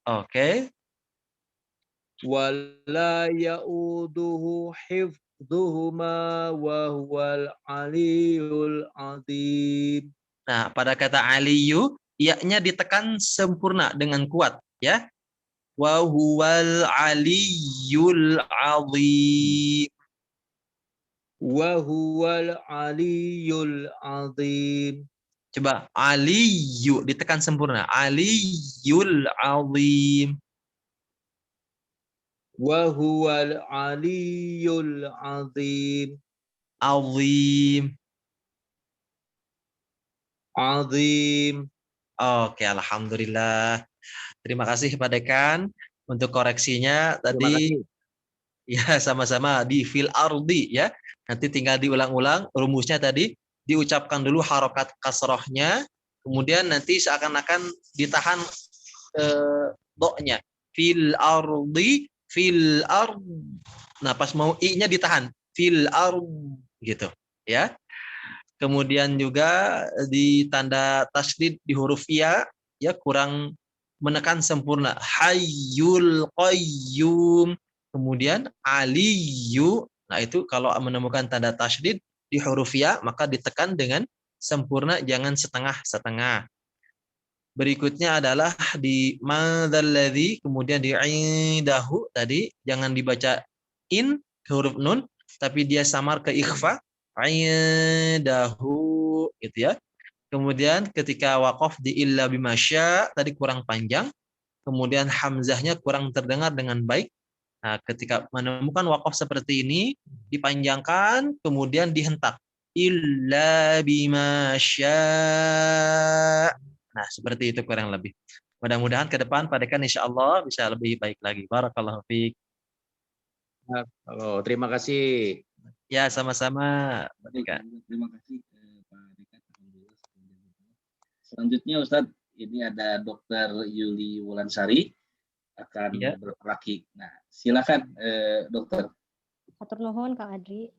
[SPEAKER 2] Oke.
[SPEAKER 3] Wala ya'uduhu hifdhuhuma wa huwal aliyul azim.
[SPEAKER 2] Nah, pada kata aliyu Iya-nya ditekan sempurna dengan kuat, ya. Wa huwal aliyyul azim. Wa huwal aliyyul azim. Coba aliyyu ditekan sempurna. Aliyyul azim. Wa huwal aliyyul azim. Azim. Azim. Oke, alhamdulillah. Terima kasih Pak Dekan untuk koreksinya
[SPEAKER 3] Terima
[SPEAKER 2] tadi.
[SPEAKER 3] kasih.
[SPEAKER 2] Ya, sama-sama di fil ardi ya. Nanti tinggal diulang-ulang rumusnya tadi, diucapkan dulu harokat kasrohnya, kemudian nanti seakan-akan ditahan do-nya. Fil ardi, fil ard. Nah, pas mau i-nya ditahan. Fil ard gitu, ya. Kemudian juga di tanda tasydid di huruf ya kurang menekan sempurna. Hayyul qayyum. Kemudian aliyu. Nah, itu kalau menemukan tanda tasydid di huruf ya maka ditekan dengan sempurna, jangan setengah-setengah. Berikutnya adalah di madzalladzi, kemudian di indahu tadi jangan dibaca in ke huruf nun tapi dia samar ke ikhfa. Indahu gitu ya. Kemudian ketika waqaf di illa bimasya tadi kurang panjang, kemudian hamzahnya kurang terdengar dengan baik. Nah, ketika menemukan waqaf seperti ini dipanjangkan kemudian dihentak illa bimasya. Nah, seperti itu kurang lebih. Mudah-mudahan ke depan Pak Dekan insya Allah bisa lebih baik lagi. Barakallahu fiik.
[SPEAKER 3] Halo, terima kasih.
[SPEAKER 2] Ya, sama-sama Pak
[SPEAKER 1] Baik,
[SPEAKER 2] Dekan.
[SPEAKER 1] terima kasih Pak Dekan. Alhamdulillah. Selanjutnya Ustadz, ini ada Dr. Yuli Wulansari akan
[SPEAKER 2] Iya.
[SPEAKER 1] berlaki. Nah, silakan dokter.
[SPEAKER 6] Hatur nuhun Kang Adri.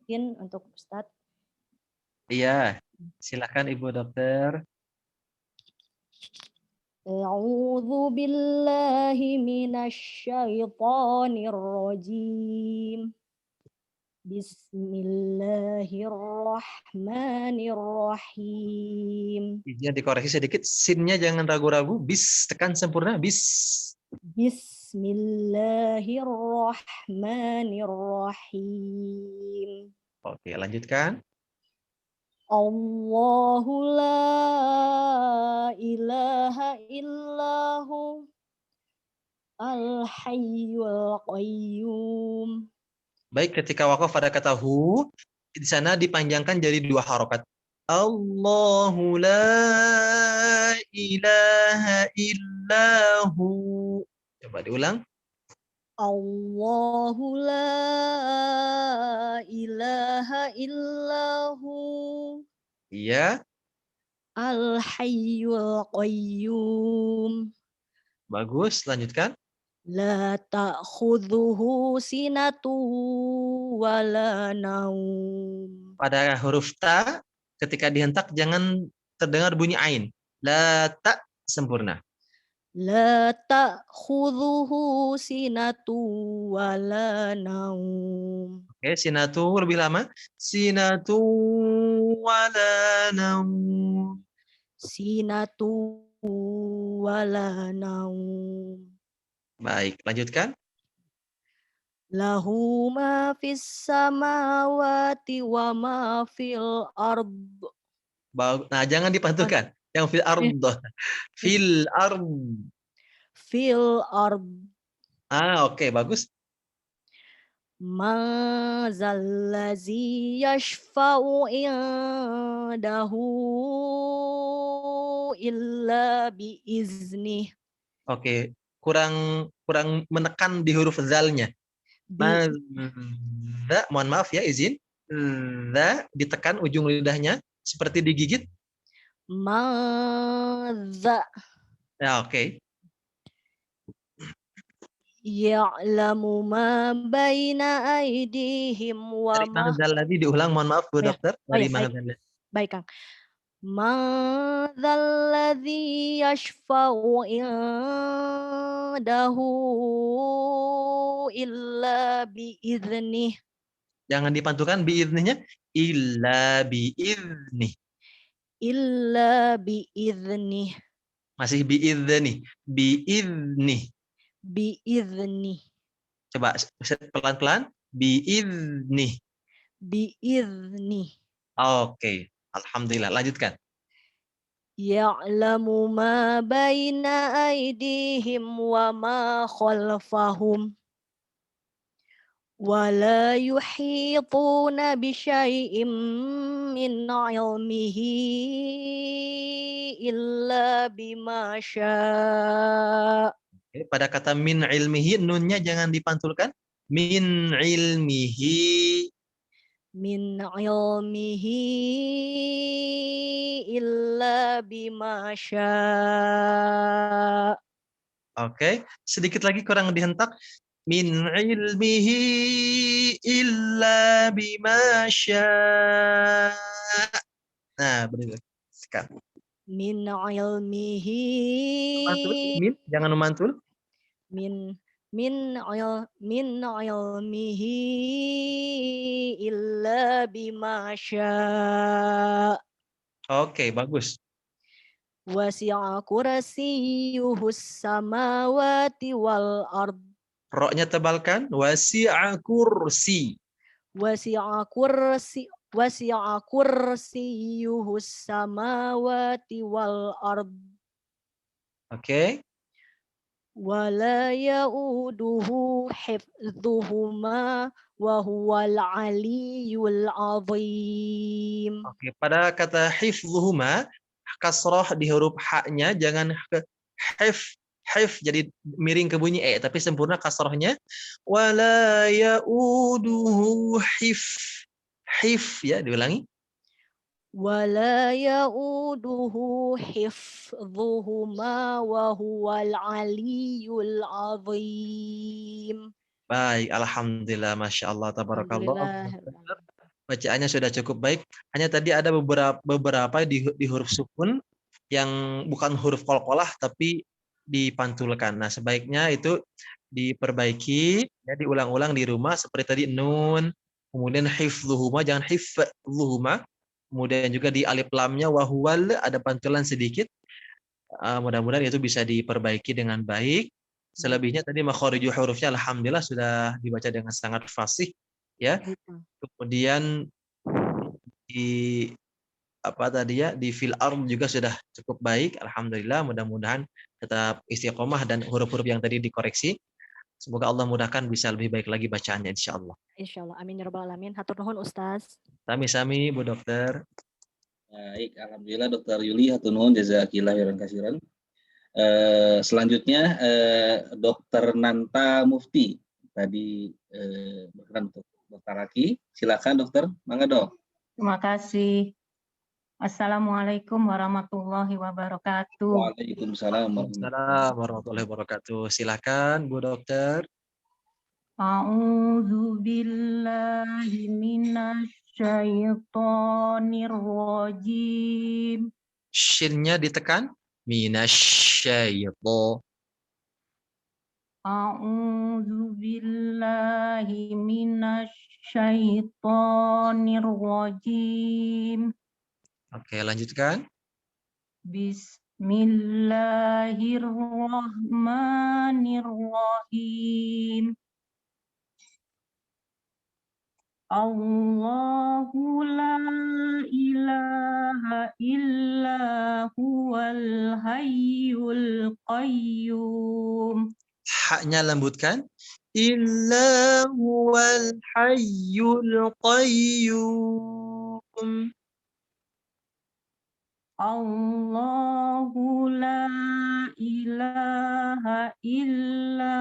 [SPEAKER 6] Izin untuk Ustadz.
[SPEAKER 2] Iya, silakan Ibu Dokter.
[SPEAKER 6] A'udzu billahi minasyaitonir rajim. Bismillahirrahmanirrahim.
[SPEAKER 2] Izin dikoreksi sedikit, sinnya jangan ragu-ragu, bis tekan sempurna, bis.
[SPEAKER 6] Bismillahirrahmanirrahim.
[SPEAKER 2] Oke, lanjutkan.
[SPEAKER 6] Allahu la ilaha illahu al-hayyul qayyum.
[SPEAKER 2] Baik, ketika waqaf pada kata hu, di sana dipanjangkan jadi 2 harokat. Allahu la ilaha illahu. Coba diulang.
[SPEAKER 6] Allahu la ilaha illahu
[SPEAKER 2] Iya,
[SPEAKER 6] al-hayyul qayyum.
[SPEAKER 2] bagus. Lanjutkan.
[SPEAKER 6] La ta'khudhuhu sinatu wa la naum.
[SPEAKER 2] Pada huruf ta, ketika dihentak jangan terdengar bunyi ain. La ta sempurna.
[SPEAKER 6] La ta'khudhuhu sinatu wa la naum.
[SPEAKER 2] Oke, sinatu lebih lama. Sinatu wala naum.
[SPEAKER 6] Sinatu wa la naum.
[SPEAKER 2] Baik, lanjutkan.
[SPEAKER 6] Lahu ma fis samawati wa ma fil ard.
[SPEAKER 2] Nah, jangan dipantukan. Yang fil ard. Fil ard.
[SPEAKER 6] Fil ard.
[SPEAKER 2] Oke, bagus.
[SPEAKER 6] Ma zallazi yashfa'u indahu illa biiznih.
[SPEAKER 2] Oke, kurang menekan di huruf zalnya. Mohon maaf ya, izin. Za ditekan ujung lidahnya seperti digigit.
[SPEAKER 6] Madza
[SPEAKER 2] Ya, oke.
[SPEAKER 6] ya'lamu ma baina aydihim wa
[SPEAKER 2] Dari
[SPEAKER 6] ma.
[SPEAKER 2] mangzal lagi diulang, mohon maaf Bu
[SPEAKER 6] Ya.
[SPEAKER 2] Dokter. Dari mangzal.
[SPEAKER 6] Baik, Kang. Madzalladzi yashfa'u indahu illa biiznih.
[SPEAKER 2] Jangan dipantukan biizninya. Illa biiznih.
[SPEAKER 6] illa biiznih.
[SPEAKER 2] Masih biidznih. Biidznih.
[SPEAKER 6] Biiznih.
[SPEAKER 2] Coba pelan-pelan. Biidznih.
[SPEAKER 6] Biiznih.
[SPEAKER 2] Oke. Alhamdulillah. Lanjutkan.
[SPEAKER 6] Ya'lamu ma baina aydihim wa ma khalfahum. ولا يحيطون بشيء من علمه إلا بما شاء.
[SPEAKER 2] Oke, pada kata min ilmihi, nunnya jangan dipantulkan. Min ilmihi.
[SPEAKER 6] Min ilmihi illa bima syaa.
[SPEAKER 2] Oke, sedikit lagi kurang dihentak. Min ilmihi illa bima syaa. Nah, benar. Sekarang.
[SPEAKER 6] Min ilmihi.
[SPEAKER 2] Mantul, min, jangan memantul.
[SPEAKER 6] Min ilmihi illa bima syaa.
[SPEAKER 2] Oke, bagus.
[SPEAKER 6] Wasi'a kursiyyuhus samawati wal ard.
[SPEAKER 2] Roknya tebalkan. Wasi'a kursi.
[SPEAKER 6] Wasi'a kursiyyuhus samawati wal ard.
[SPEAKER 2] Oke.
[SPEAKER 6] Wala ya'uduhu hifdzuhuma wa huwal aliyyul azim.
[SPEAKER 2] Oke, pada kata hifdzuhuma, kasroh di huruf ha-nya jangan ke hif jadi miring ke bunyi tapi sempurna kasrohnya. Wala ya'uduhu hif ya, diulangi.
[SPEAKER 6] Wala ya'uduhu hifdzuhuma wa huwal aliyyul azim.
[SPEAKER 2] Baik, alhamdulillah, masya Allah, tabarakallah.
[SPEAKER 6] Alhamdulillah.
[SPEAKER 2] Bacaannya sudah cukup baik. Hanya tadi ada beberapa di huruf sukun yang bukan huruf qalqalah tapi dipantulkan. Nah, sebaiknya itu diperbaiki, ya, diulang-ulang di rumah seperti tadi nun, kemudian hifdzuhuma jangan hifdzuhuma. Kemudian juga di alif lamnya wahuwal ada pantulan sedikit. Mudah-mudahan itu bisa diperbaiki dengan baik. Selebihnya tadi makharijul hurufnya alhamdulillah sudah dibaca dengan sangat fasih, ya. Kemudian di di fil arm juga sudah cukup baik, alhamdulillah. Mudah-mudahan tetap istiqomah dan huruf-huruf yang tadi dikoreksi. Semoga Allah mudahkan bisa lebih baik lagi bacaannya insyaallah.
[SPEAKER 6] Insyaallah, amin ya rabbal alamin. Hatur nuhun Ustaz.
[SPEAKER 2] Sami-sami Bu Dokter.
[SPEAKER 1] Baik, alhamdulillah Dokter Yuli, hatur nuhun jazakillah khairan katsiran. Selanjutnya Dokter Nanta Mufti tadi berkenan untuk Dokter Raki. Silakan Dokter, mangga Dok.
[SPEAKER 7] Terima kasih. Assalamualaikum warahmatullahi wabarakatuh.
[SPEAKER 1] Waalaikumsalam
[SPEAKER 2] warahmatullahi wabarakatuh. Silakan Bu Dokter.
[SPEAKER 7] A'udzu billahi minasyaitonir rajim.
[SPEAKER 2] Shin-nya ditekan. Minasyaiton.
[SPEAKER 7] A'udzu billahi minasyaitonir rajim.
[SPEAKER 2] Oke, lanjutkan.
[SPEAKER 7] Bismillahirrahmanirrahim. Allahu la ilaha illa huwal hayyul qayyum.
[SPEAKER 2] Haknya lembutkan. Illa huwal hayyul qayyum.
[SPEAKER 7] Allahu la ilaha illa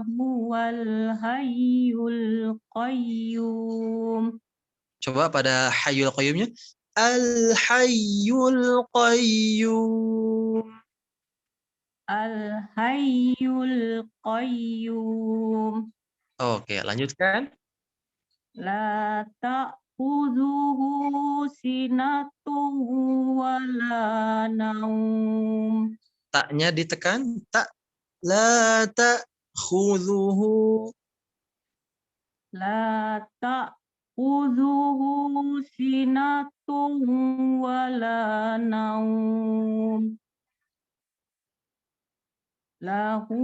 [SPEAKER 7] huwal hayyul qayyum.
[SPEAKER 2] Coba pada hayyul qayyumnya. Al hayyul qayyum.
[SPEAKER 7] Al hayyul qayyum.
[SPEAKER 2] Oke, lanjutkan.
[SPEAKER 7] La ta'khudhuhu sinatun wa la naum.
[SPEAKER 2] Taknya ditekan. Tak. La ta'khudhuhu.
[SPEAKER 7] La ta'khudhuhu sinatun wala naum. Lahu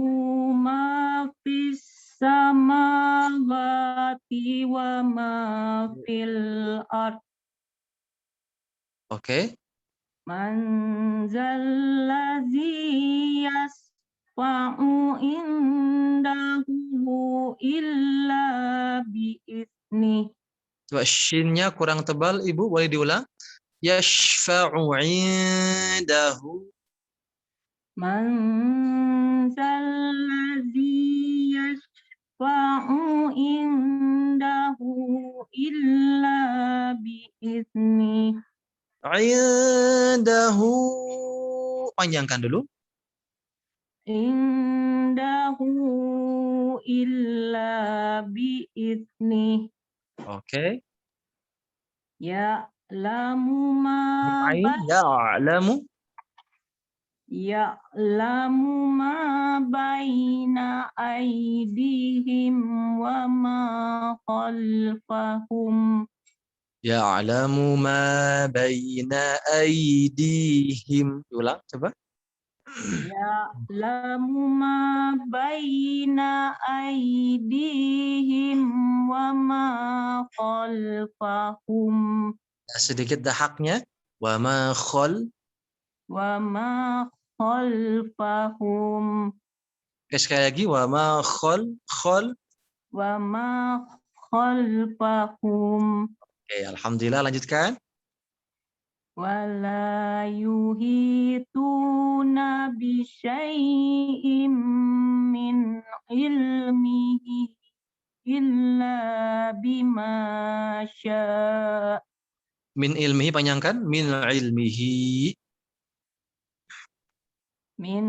[SPEAKER 7] ma fis samawati wa ma fil ard.
[SPEAKER 2] Oke.
[SPEAKER 7] Man zallazi yasfa'u indahu illa bi'ithnih.
[SPEAKER 2] Coba shinnya kurang tebal, Ibu, boleh diulang? Yashfa'u indahu.
[SPEAKER 7] Man zallazi yasfa'u indahu illa bi'ithnih.
[SPEAKER 2] Indahu. Panjangkan dulu.
[SPEAKER 7] Indahu illa bi'ithnih.
[SPEAKER 2] Oke.
[SPEAKER 7] Ya'lamu ma
[SPEAKER 2] Ya'lamu.
[SPEAKER 7] Ya'lamu ma baina aydihim wa ma khalfahum.
[SPEAKER 2] Ya'lamu ma baina aydihim. Ulang, coba.
[SPEAKER 7] Ya'lamu ma baina aydihim wa ma khalfahum.
[SPEAKER 2] Sedikit dahaknya. Wa ma khal.
[SPEAKER 7] Wa ma khalfahum.
[SPEAKER 2] Oke, sekali lagi. Wa ma khal.
[SPEAKER 7] Wa ma khalfahum.
[SPEAKER 2] Oke, alhamdulillah, lanjutkan.
[SPEAKER 7] Wala yuhituna bi syai'im min ilmihi illa bima syaa.
[SPEAKER 2] Min ilmihi, panjangkan. Min ilmihi.
[SPEAKER 7] Min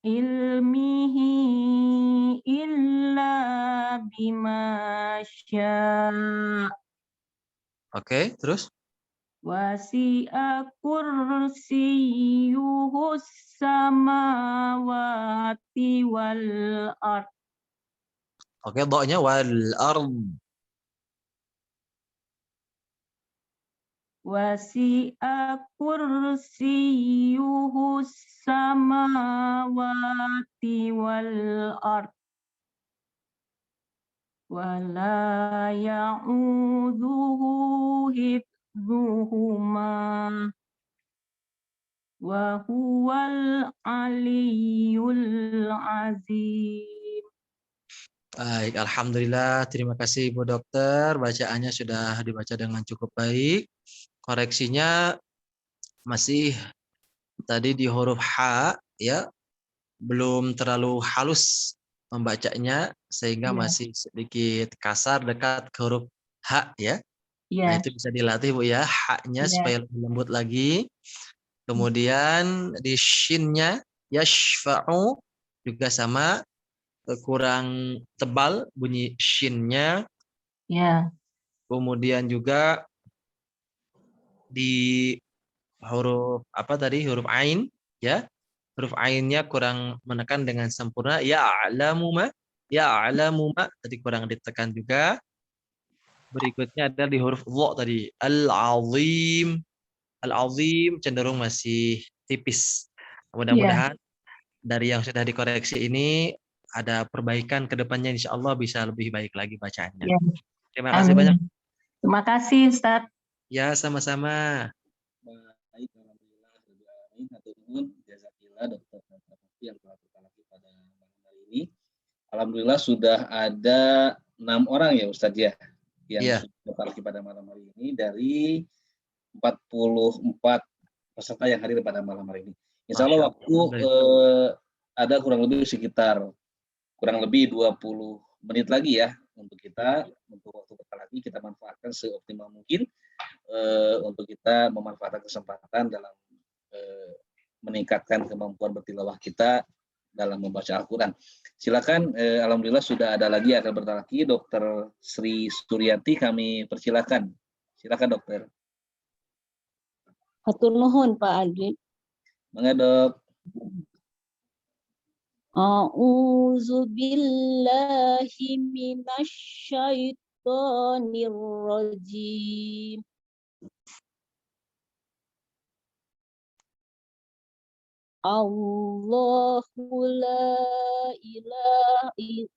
[SPEAKER 7] ilmihi illa bima syaa.
[SPEAKER 2] Oke, terus.
[SPEAKER 7] Wasi'a kursiyyuhus samawati wal ard.
[SPEAKER 2] Oke, do-nya wal ard.
[SPEAKER 7] Wasi'a kursiyyuhus samawati wal ard. Wala ya'udzuhu hifdzuhuma. Wa huwal aliyyul azim.
[SPEAKER 2] Baik, alhamdulillah. Terima kasih Ibu Dokter. Bacaannya sudah dibaca dengan cukup baik. Koreksinya masih tadi di huruf H, ya. Belum terlalu halus membacanya sehingga masih sedikit kasar dekat ke huruf H, ya. Nah, itu bisa dilatih Bu ya, H-nya supaya lebih lembut lagi. Kemudian di shin-nya yashfa'u juga sama, kurang tebal bunyi shin-nya.
[SPEAKER 7] Ya.
[SPEAKER 2] Kemudian juga di huruf apa tadi, huruf ain, ya. Huruf ainnya kurang menekan dengan sempurna. Ya'lamu ma, tadi kurang ditekan juga. Berikutnya ada di huruf dha tadi, al-azim. Al-azim cenderung masih tipis. Mudah-mudahan dari yang sudah dikoreksi ini ada perbaikan ke depannya, insya Allah bisa lebih baik lagi bacaannya.
[SPEAKER 7] Ya.
[SPEAKER 2] Terima kasih banyak.
[SPEAKER 7] Terima kasih Ustaz.
[SPEAKER 2] Ya, sama-sama.
[SPEAKER 1] Baik, alhamdulillah, hatur nuhun, jazakillah Dokter yang telah berkolaborasi pada malam hari ini. Alhamdulillah sudah ada 6 orang ya Ustadz ya yang sudah berkolaborasi pada malam hari ini dari 44 peserta yang hadir pada malam hari ini. Insya Allah waktu ada kurang lebih 20 menit lagi ya untuk kita, untuk waktu lagi kita manfaatkan seoptimal mungkin untuk kita memanfaatkan kesempatan dalam meningkatkan kemampuan bertilawah kita dalam membaca Al-Quran. Silakan, alhamdulillah sudah ada lagi akan bertanya Dr. Sri Suryanti, kami persilakan. Silakan Dokter.
[SPEAKER 8] Hatur nuhun Pak Adli.
[SPEAKER 1] Mangga Dok.
[SPEAKER 8] A'udzu billahi minasyaitonir rajim. Allahu la ilaha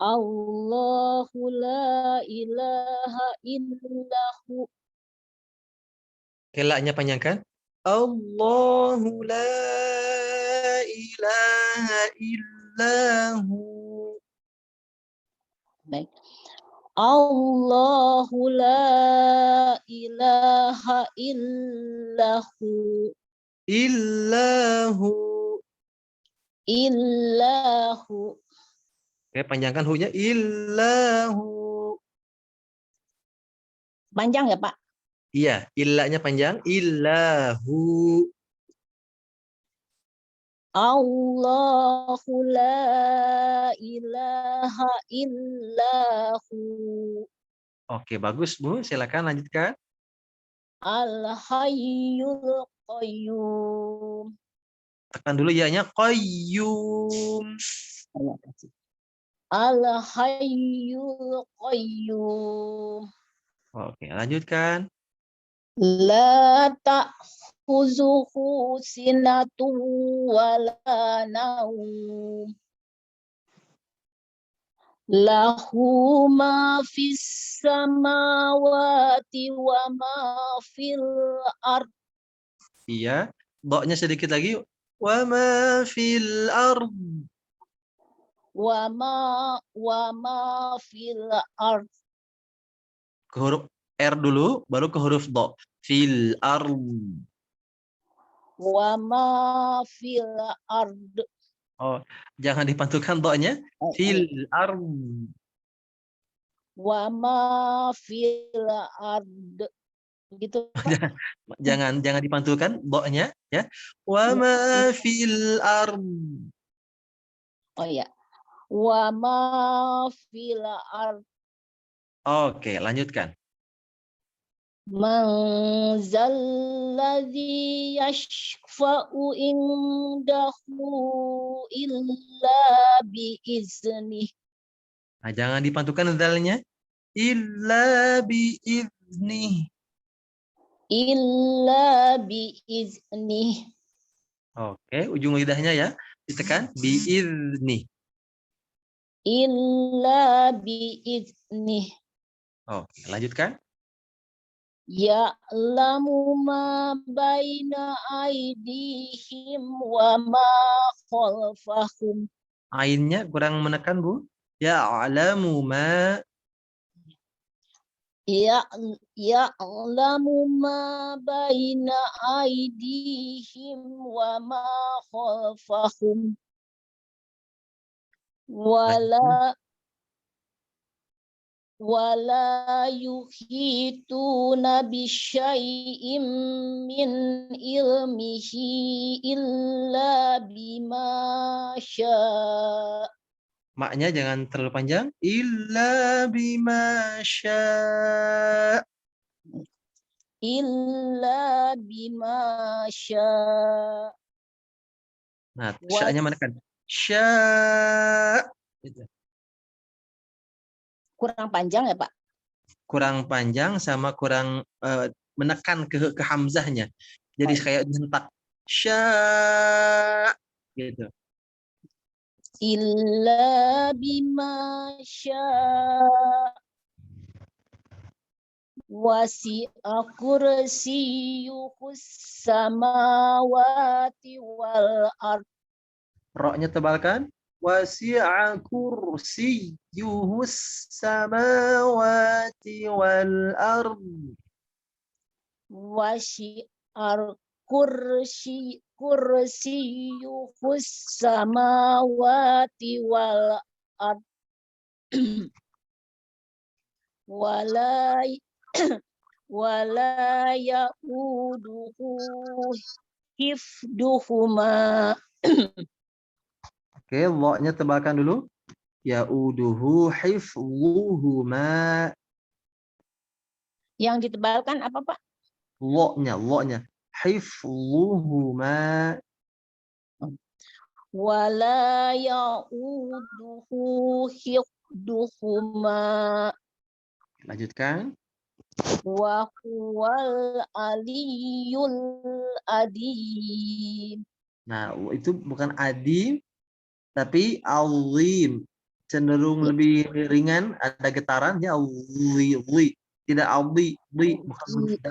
[SPEAKER 8] Allahu la ilaha illahu.
[SPEAKER 2] Kelaknya panjangkan. Allahu la ilaha illahu.
[SPEAKER 8] Baik. Allahu la ilaha illahu.
[SPEAKER 2] Illahu.
[SPEAKER 8] Illahu.
[SPEAKER 2] Oke, panjangkan hu-nya. Illahu.
[SPEAKER 8] Panjang ya, Pak?
[SPEAKER 2] Iya, illanya panjang. Illahu.
[SPEAKER 8] Allahu la ilaha illahu.
[SPEAKER 2] Oke, bagus, Bu. Silakan lanjutkan.
[SPEAKER 8] Al-hayyul qayyum.
[SPEAKER 2] Tekan dulu ya-nya. Qayyum.
[SPEAKER 8] Terima kasih. Al-hayyul qayyum.
[SPEAKER 2] Oke, lanjutkan.
[SPEAKER 8] La ta'khuzuhu sinatun wa la naum. Lahu ma fis samawati wa ma fil ard.
[SPEAKER 2] Iya. Dok-nya sedikit lagi. Wa ma fil ard.
[SPEAKER 8] Wa ma fil ard.
[SPEAKER 2] Ke huruf R dulu, baru ke huruf do. Fil ard.
[SPEAKER 8] Wa ma fil ard.
[SPEAKER 2] Oh, jangan dipantulkan do-nya. Fil ard.
[SPEAKER 8] Wa ma fil ard. Gitu, Pak.
[SPEAKER 2] Jangan dipantulkan do-nya ya. Wa ma fil ard.
[SPEAKER 8] Oh ya. Wa ma fil ard.
[SPEAKER 2] Oke, lanjutkan.
[SPEAKER 8] Man zalladzi yashfa'u indahu illa biiznih.
[SPEAKER 2] Nah, jangan dipantulkan dalnya. Illa biiznih.
[SPEAKER 8] Illa biiznih.
[SPEAKER 2] Oke, ujung lidahnya ya. Ditekan. Biiznih.
[SPEAKER 8] Illa biiznih.
[SPEAKER 2] Oke, lanjutkan.
[SPEAKER 8] Ya'lamu ma baina aydihim wa ma khalfahum.
[SPEAKER 2] Ainnya kurang menekan, Bu. Ya'lamu ma.
[SPEAKER 8] Ya'lamu ma baina aydihim wa ma khalfahum. Wala yuhituna bisyai'im min ilmihi illa bima syaa.
[SPEAKER 2] Maknya jangan terlalu panjang. Illa bima syaa.
[SPEAKER 8] Illa bima syaa.
[SPEAKER 2] Nah, syaa-nya menekan. Syaa. Gitu.
[SPEAKER 8] Kurang panjang ya, Pak?
[SPEAKER 2] Kurang panjang sama kurang menekan ke hamzahnya. Jadi kayak dihentak. Syaa. Gitu.
[SPEAKER 8] Illa bima syaa. Wasi'a kursiyyuhus samawati wal ard.
[SPEAKER 2] Ro-nya tebalkan. Wasi'a kursiyyuhus samawati wal ard.
[SPEAKER 8] Wasi'a kursiyyuhus samawati wal ard. Wala ya'uduhu hifduhuma.
[SPEAKER 2] Oke, lo-nya tebalkan dulu. Ya'uduhu hifdhuhuma.
[SPEAKER 8] Yang ditebalkan apa, Pak?
[SPEAKER 2] Lo-nya. Hifdhuhuma.
[SPEAKER 8] Wala ya'uduhu hifdhuhuma.
[SPEAKER 2] Lanjutkan.
[SPEAKER 8] Wa huwal aliyyul adim.
[SPEAKER 2] Nah, itu bukan adim, tapi azim. Cenderung lebih ringan, ada getarannya li. Tidak aldi, bukan begitu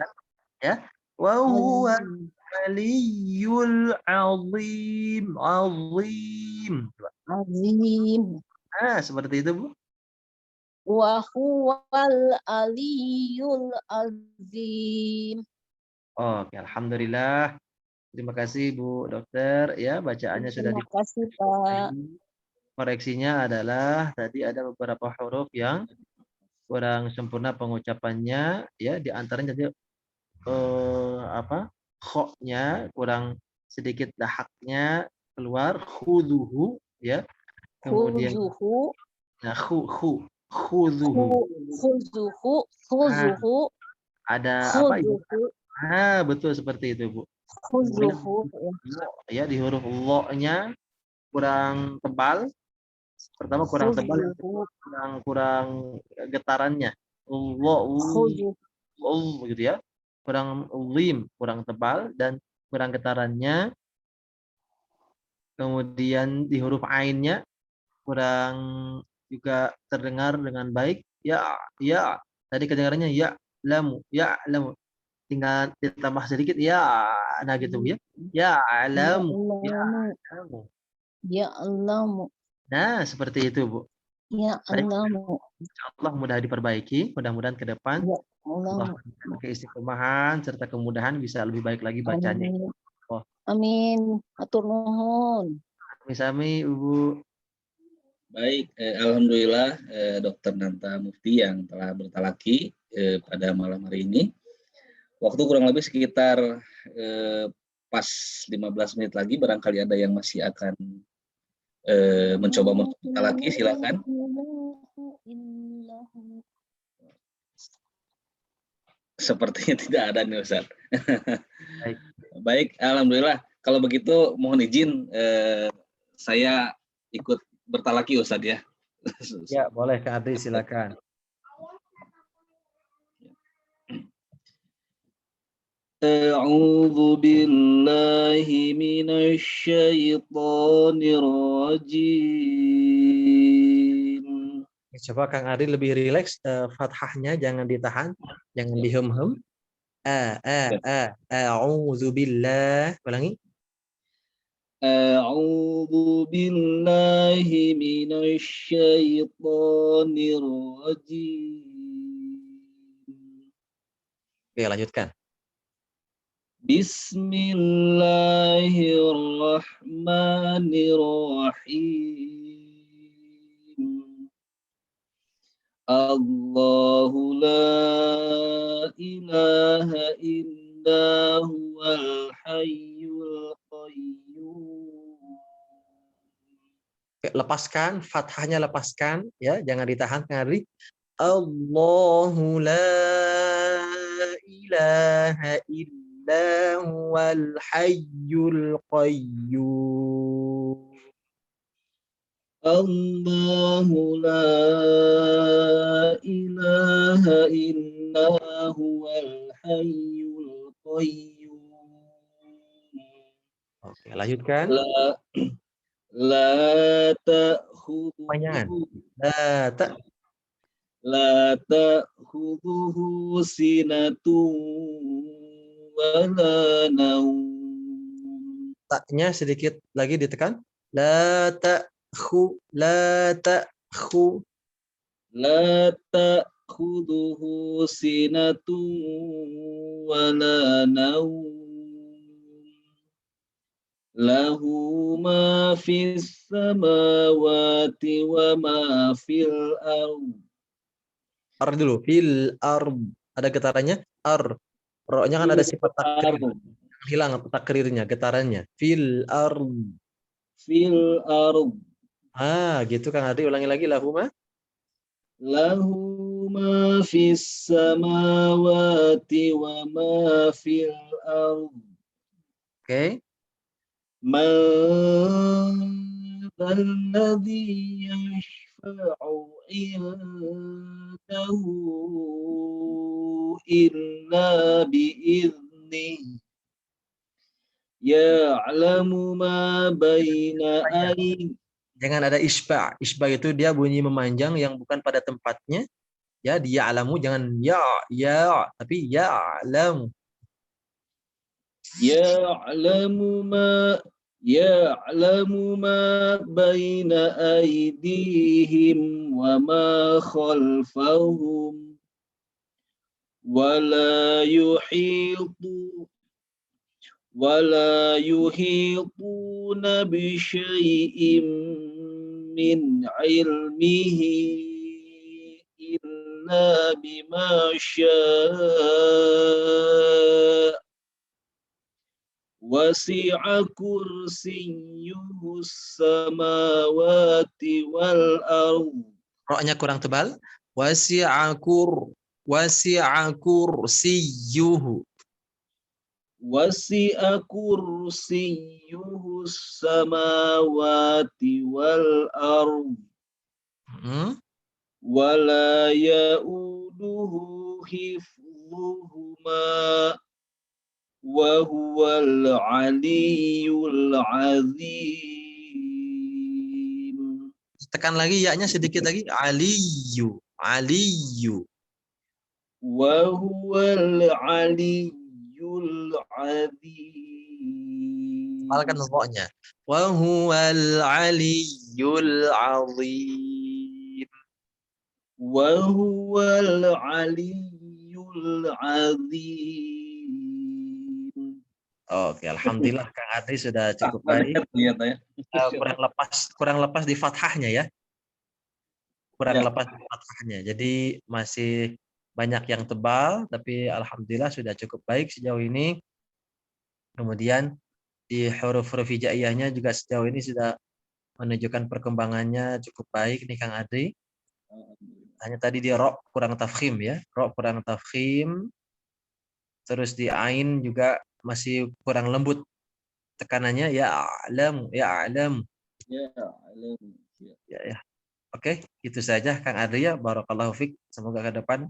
[SPEAKER 2] ya. Wa huwa
[SPEAKER 8] Azim.
[SPEAKER 2] aliyul azim. Azim.
[SPEAKER 8] Azim.
[SPEAKER 2] Nah, seperti itu, Bu.
[SPEAKER 8] Wa huwal aliyul azim.
[SPEAKER 2] Oke, alhamdulillah. Terima kasih Bu Dokter. Ya, bacaannya sudah
[SPEAKER 8] Terima kasih, Pak.
[SPEAKER 2] koreksinya adalah tadi ada beberapa huruf yang kurang sempurna pengucapannya, ya, di antaranya tadi khoknya kurang sedikit dahaknya keluar, khuduhu, ya, kemudian
[SPEAKER 8] Khuzuhu.
[SPEAKER 2] nah, khuduhu.
[SPEAKER 8] Khuzuhu.
[SPEAKER 2] Ada apa itu?
[SPEAKER 8] Khuzuhu.
[SPEAKER 2] Betul seperti itu, Bu.
[SPEAKER 8] Khuzuhu.
[SPEAKER 2] Ya, di huruf lo-nya kurang tebal. Pertama kurang tebal, kurang getarannya. Gitu ya. Kurang lim, kurang tebal dan kurang getarannya. Kemudian di huruf ainnya kurang juga terdengar dengan baik. Ya. Tadi kedengarannya ya, lamu. Tinggal ditambah sedikit ya, nah gitu ya. Ya, lamu.
[SPEAKER 8] Ya Allah.
[SPEAKER 2] Nah, seperti itu, Bu.
[SPEAKER 8] Ya Allah.
[SPEAKER 2] Insyaallah mudah diperbaiki. Mudah-mudahan ke depan
[SPEAKER 8] Ya Allah.
[SPEAKER 2] keistiqomahan serta kemudahan bisa lebih baik lagi bacanya.
[SPEAKER 8] Amin.
[SPEAKER 2] Oh.
[SPEAKER 8] Amin. Atur nuhun.
[SPEAKER 2] Sami-sami, Ibu.
[SPEAKER 1] Baik, alhamdulillah Dr. Nanta Mufti yang telah bertalaki pada malam hari ini. Waktu kurang lebih sekitar pas 15 menit lagi, barangkali ada yang masih akan mencoba bertalaki, silakan. Sepertinya tidak ada nih, Ustaz. Baik, alhamdulillah. Kalau begitu mohon izin saya ikut bertalaki, Ustaz, ya.
[SPEAKER 2] Ya, boleh Kak Adri, silakan.
[SPEAKER 1] A'udzu billahi minasy syaithanir rajim.
[SPEAKER 2] Coba Kang Adri lebih rileks, fathahnya jangan ditahan, jangan dihem-hem. A'udzu billah. Ulangi.
[SPEAKER 1] A'udzu billahi minasy syaithanir rajim.
[SPEAKER 2] Oke, lanjutkan.
[SPEAKER 1] Bismillahirrahmanirrahim. Allahu la ilaha illa huwal hayyul qayyum.
[SPEAKER 2] Oke, lepaskan, fathahnya lepaskan, ya, jangan ditahan Kang Adri. Allahu la ilaha illa huwal hayyul qayyum.
[SPEAKER 1] Allahu la ilaha illa huwal hayyul qayyum.
[SPEAKER 2] Oke, lanjutkan.
[SPEAKER 1] La ta'khudhuhu La ta'khudhuhu sinatun wa la naum.
[SPEAKER 2] Taknya sedikit lagi ditekan. La
[SPEAKER 1] ta'khudhuhu sinatun wa la naum. Lahu ma fis samawati wa ma fil ardh.
[SPEAKER 2] Dulu, fil ard. Ada getarannya, Ro-nya kan ada sifat takrir. Hilang takrirnya, getarannya. Fil ard. Gitu Kang Adri, ulangi lagi. Lahu
[SPEAKER 1] ma fis samawati wa ma fil ard.
[SPEAKER 2] Oke.
[SPEAKER 1] Man alladhi yashfa'u indahu illa bi'idznih. Ya'lamu ma baina aydihim.
[SPEAKER 2] Jangan ada isba. Isba itu dia bunyi memanjang yang bukan pada tempatnya. Ya, dia alamu jangan ya, tapi ya'lamu.
[SPEAKER 1] Ya'lamu ma baina aydihim wa ma khalfahum wala yuhituna bi syai'in min ilmihi illa bima syaa. Wasi'a kursiyyuhus samawati wal ardh.
[SPEAKER 2] Roknya kurang tebal. Wasi'a kursiyyuhu.
[SPEAKER 1] Wasi'a kursiyyuhus samawati wal ardh. Wala ya'uduhu hifdhuhuma wa huwal aliyyul azim.
[SPEAKER 2] Tekan lagi ya-nya sedikit lagi. Aliyyu.
[SPEAKER 1] Wa huwal aliyyul azim.
[SPEAKER 2] Tebalkan roknya. Wa huwal aliyyul azim.
[SPEAKER 1] Wa huwal aliyyul azim.
[SPEAKER 2] Oke, alhamdulillah Kang Adri sudah cukup baik. Kurang lepas di fathahnya ya. Lepas di fathahnya. Jadi masih banyak yang tebal, tapi alhamdulillah sudah cukup baik sejauh ini. Kemudian di huruf-huruf hijaiyahnya juga sejauh ini sudah menunjukkan perkembangannya cukup baik nih Kang Adri. Hanya tadi di ro kurang tafkhim ya. Ro kurang tafkhim. Terus di ain juga masih kurang lembut tekanannya ya'lam.
[SPEAKER 1] Ya.
[SPEAKER 2] Oke, itu saja Kang Adri ya. Barakallahu fiik. Semoga ke depan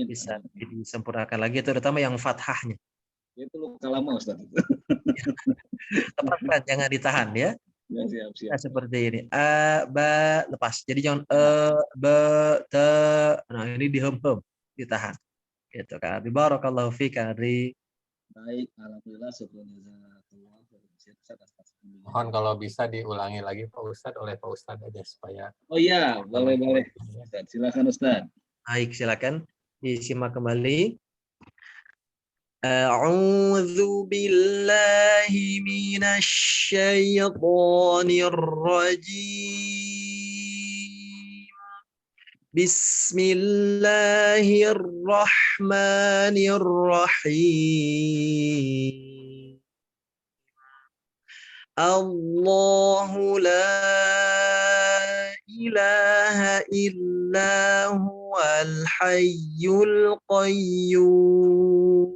[SPEAKER 2] bisa disempurnakan lagi terutama yang fathahnya.
[SPEAKER 1] Itu luka lama Ustaz.
[SPEAKER 2] Tepat, jangan ditahan ya.
[SPEAKER 1] Ya, siap.
[SPEAKER 2] Nah, seperti ini. Ba lepas. Jadi jangan te. Nah, ini dihem-hem, ditahan. Gitu kan. Barakallahu fiik Kang Adri.
[SPEAKER 1] Baik, alhamdulillah syukurnya.
[SPEAKER 3] Mohon kalau bisa diulangi lagi Pak Ustadz oleh Pak Ustadz aja supaya.
[SPEAKER 1] Oh iya, boleh. Ustaz, silakan Ustaz.
[SPEAKER 2] Baik, silakan disimak kembali. A'udzu billahi minasy syaithanir rajim. Bismillahirrahmanirrahim. Allahu la ilaha illa huwal hayyul qayyum.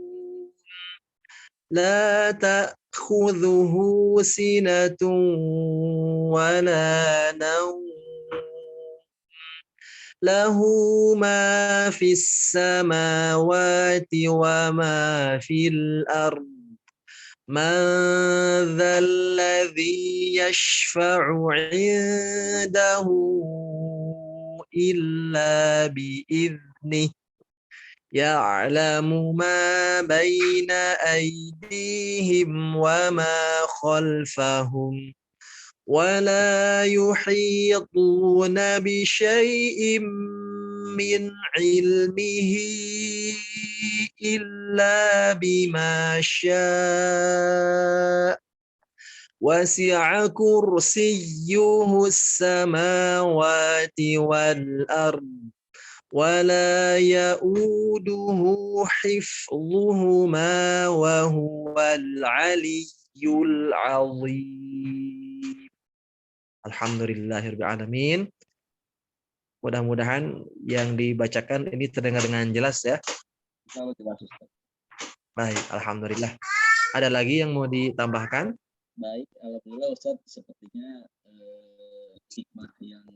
[SPEAKER 2] La ta'khudhuhu sinatun wa la nawm. Lahu ma fis samawati wa ma fil ard. Man dhal ladzi yashfa'u 'indahu illa bi'idhnih. Ya'lamu ma baina aydihim wa ma khalfahum. ولا يحيطون بشيء من علمه إلا بما شاء وسع كرسيه السماوات والأرض ولا يؤوده حفظهما وهو العلي العظيم. Alhamdulillahirrahmanirrahim. Mudah-mudahan yang dibacakan ini terdengar dengan jelas ya. Baik, alhamdulillah. Ada lagi yang mau ditambahkan?
[SPEAKER 1] Baik, alhamdulillah Ustaz, sepertinya hikmah yang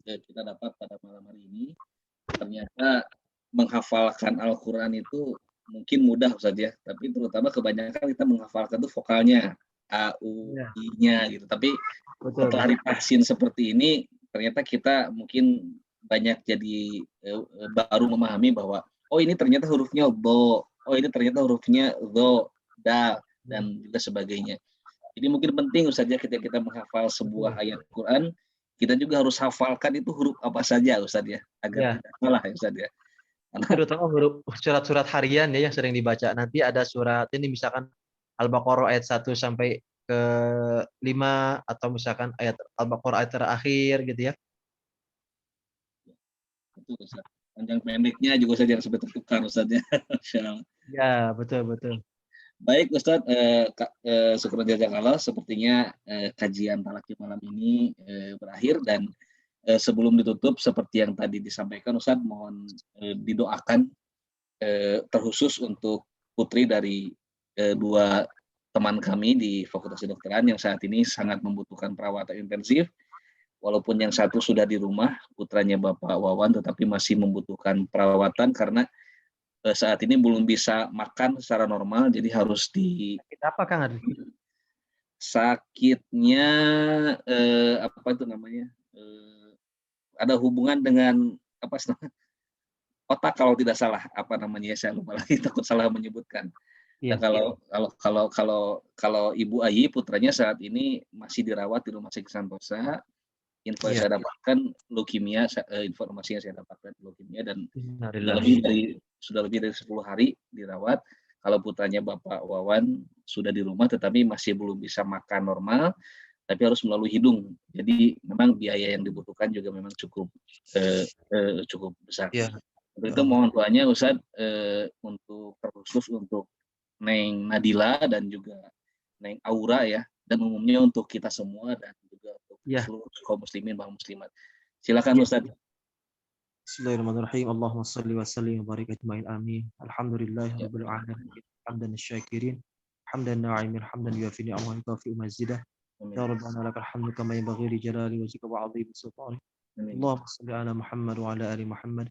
[SPEAKER 1] kita dapat pada malam hari ini ternyata menghafalkan Al-Quran itu mungkin mudah Ustaz ya, tapi terutama kebanyakan kita menghafalkan tuh vokalnya, A, U,
[SPEAKER 2] Ya.
[SPEAKER 1] I-nya gitu. Tapi
[SPEAKER 2] Betul,
[SPEAKER 1] setelah
[SPEAKER 2] betul.
[SPEAKER 1] divaksin seperti ini, ternyata kita mungkin banyak jadi baru memahami bahwa oh ini ternyata hurufnya do, oh ini ternyata hurufnya do, da, dan juga sebagainya. Jadi mungkin penting Ustaz ya ketika kita menghafal sebuah ayat Quran, kita juga harus hafalkan itu huruf apa saja Ustaz ya, agar
[SPEAKER 2] Ya.
[SPEAKER 1] tidak salah ya Ustaz ya. Karena
[SPEAKER 2] Terutama huruf surat-surat harian ya yang sering dibaca. Nanti ada surat ini misalkan Al-Baqarah ayat 1 sampai ke 5 atau misalkan ayat Al-Baqarah ayat terakhir gitu ya.
[SPEAKER 1] itu Ustaz. Panjang pendeknya juga Ustaz jangan sampai tertukar Ustaz ya. Insyaallah.
[SPEAKER 2] Ya, betul betul.
[SPEAKER 1] Baik Ustaz, syukur jazakallah, sepertinya kajian talaki malam ini berakhir dan sebelum ditutup seperti yang tadi disampaikan Ustaz, mohon didoakan terkhusus untuk putri dari dua teman kami di Fakultas Kedokteran yang saat ini sangat membutuhkan perawatan intensif. Walaupun yang satu sudah di rumah, putranya Bapak Wawan, tetapi masih membutuhkan perawatan karena saat ini belum bisa makan secara normal, jadi harus di
[SPEAKER 2] Kita apa Kang Adi?
[SPEAKER 1] sakitnya apa itu namanya? Ada hubungan dengan apa otak kalau tidak salah, apa namanya saya lupa lagi, takut salah menyebutkan. Nah,
[SPEAKER 2] Iya.
[SPEAKER 1] kalau Ibu Ayi putranya saat ini masih dirawat di Rumah Sakit Santosa. Info yang
[SPEAKER 2] Iya.
[SPEAKER 1] saya dapatkan leukemia, informasi yang saya dapatkan leukemia dan
[SPEAKER 2] Innalillahi.
[SPEAKER 1] sudah lebih dari 10 hari dirawat. Kalau putranya Bapak Wawan sudah di rumah tetapi masih belum bisa makan normal, tapi harus melalui hidung. Jadi memang biaya yang dibutuhkan juga memang cukup besar.
[SPEAKER 2] Iya.
[SPEAKER 1] Untuk itu mohon doanya Ustaz untuk terkhusus untuk Neng Nadila dan juga Neng Aura ya, dan umumnya untuk kita semua dan juga untuk seluruh kaum muslimin dan muslimat. Silakan Ustaz.
[SPEAKER 2] Bismillahirrahmanirrahim. Allahumma shalli wa sallim wa barik ajmain amin. Alhamdulillahirabbil alamin. Hamdan syakirin, hamdan na'imin, hamdan yuafi ni'amahu wa yukafi mazidah. Ya Rabbana lakal hamdu kama yanbaghi li jalali wajhika wa 'azimi sultanik. Allahumma shalli ala Muhammad wa ala ali Muhammad.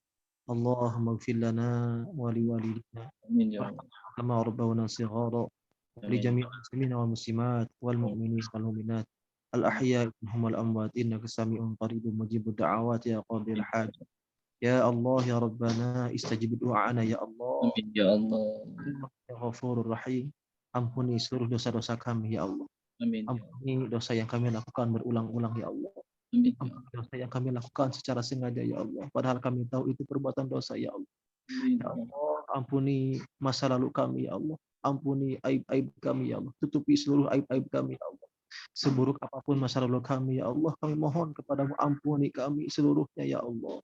[SPEAKER 2] Allahumma ighfir lana wa li walidina.
[SPEAKER 1] Amin ya Allah.
[SPEAKER 2] Kama rabbawna shighara. لجميع المسلمين والمسلمات والمؤمنين والمؤمنات الأحياء منهم والأموات إنك سميع قريب مجيب الدعوات يا قاضي الحاج يا الله يا ربنا استجب دعاءنا يا الله.
[SPEAKER 1] Amin ya Allah.
[SPEAKER 2] Ya Ghafurur Rahim. Ampuni seluruh dosa-dosa kami ya Allah.
[SPEAKER 1] Amin.
[SPEAKER 2] Ampuni dosa yang kami lakukan berulang-ulang ya Allah.
[SPEAKER 1] Amin.
[SPEAKER 2] Ampuni dosa yang kami lakukan secara sengaja ya Allah. Padahal kami tahu itu perbuatan dosa ya Allah. Ya Allah, ampuni masa lalu kami ya Allah. Ampuni aib-aib kami ya Allah. Tutupi seluruh aib-aib kami ya Allah. Seburuk apapun masa lalu kami ya Allah, kami mohon kepadamu ampuni kami seluruhnya ya Allah.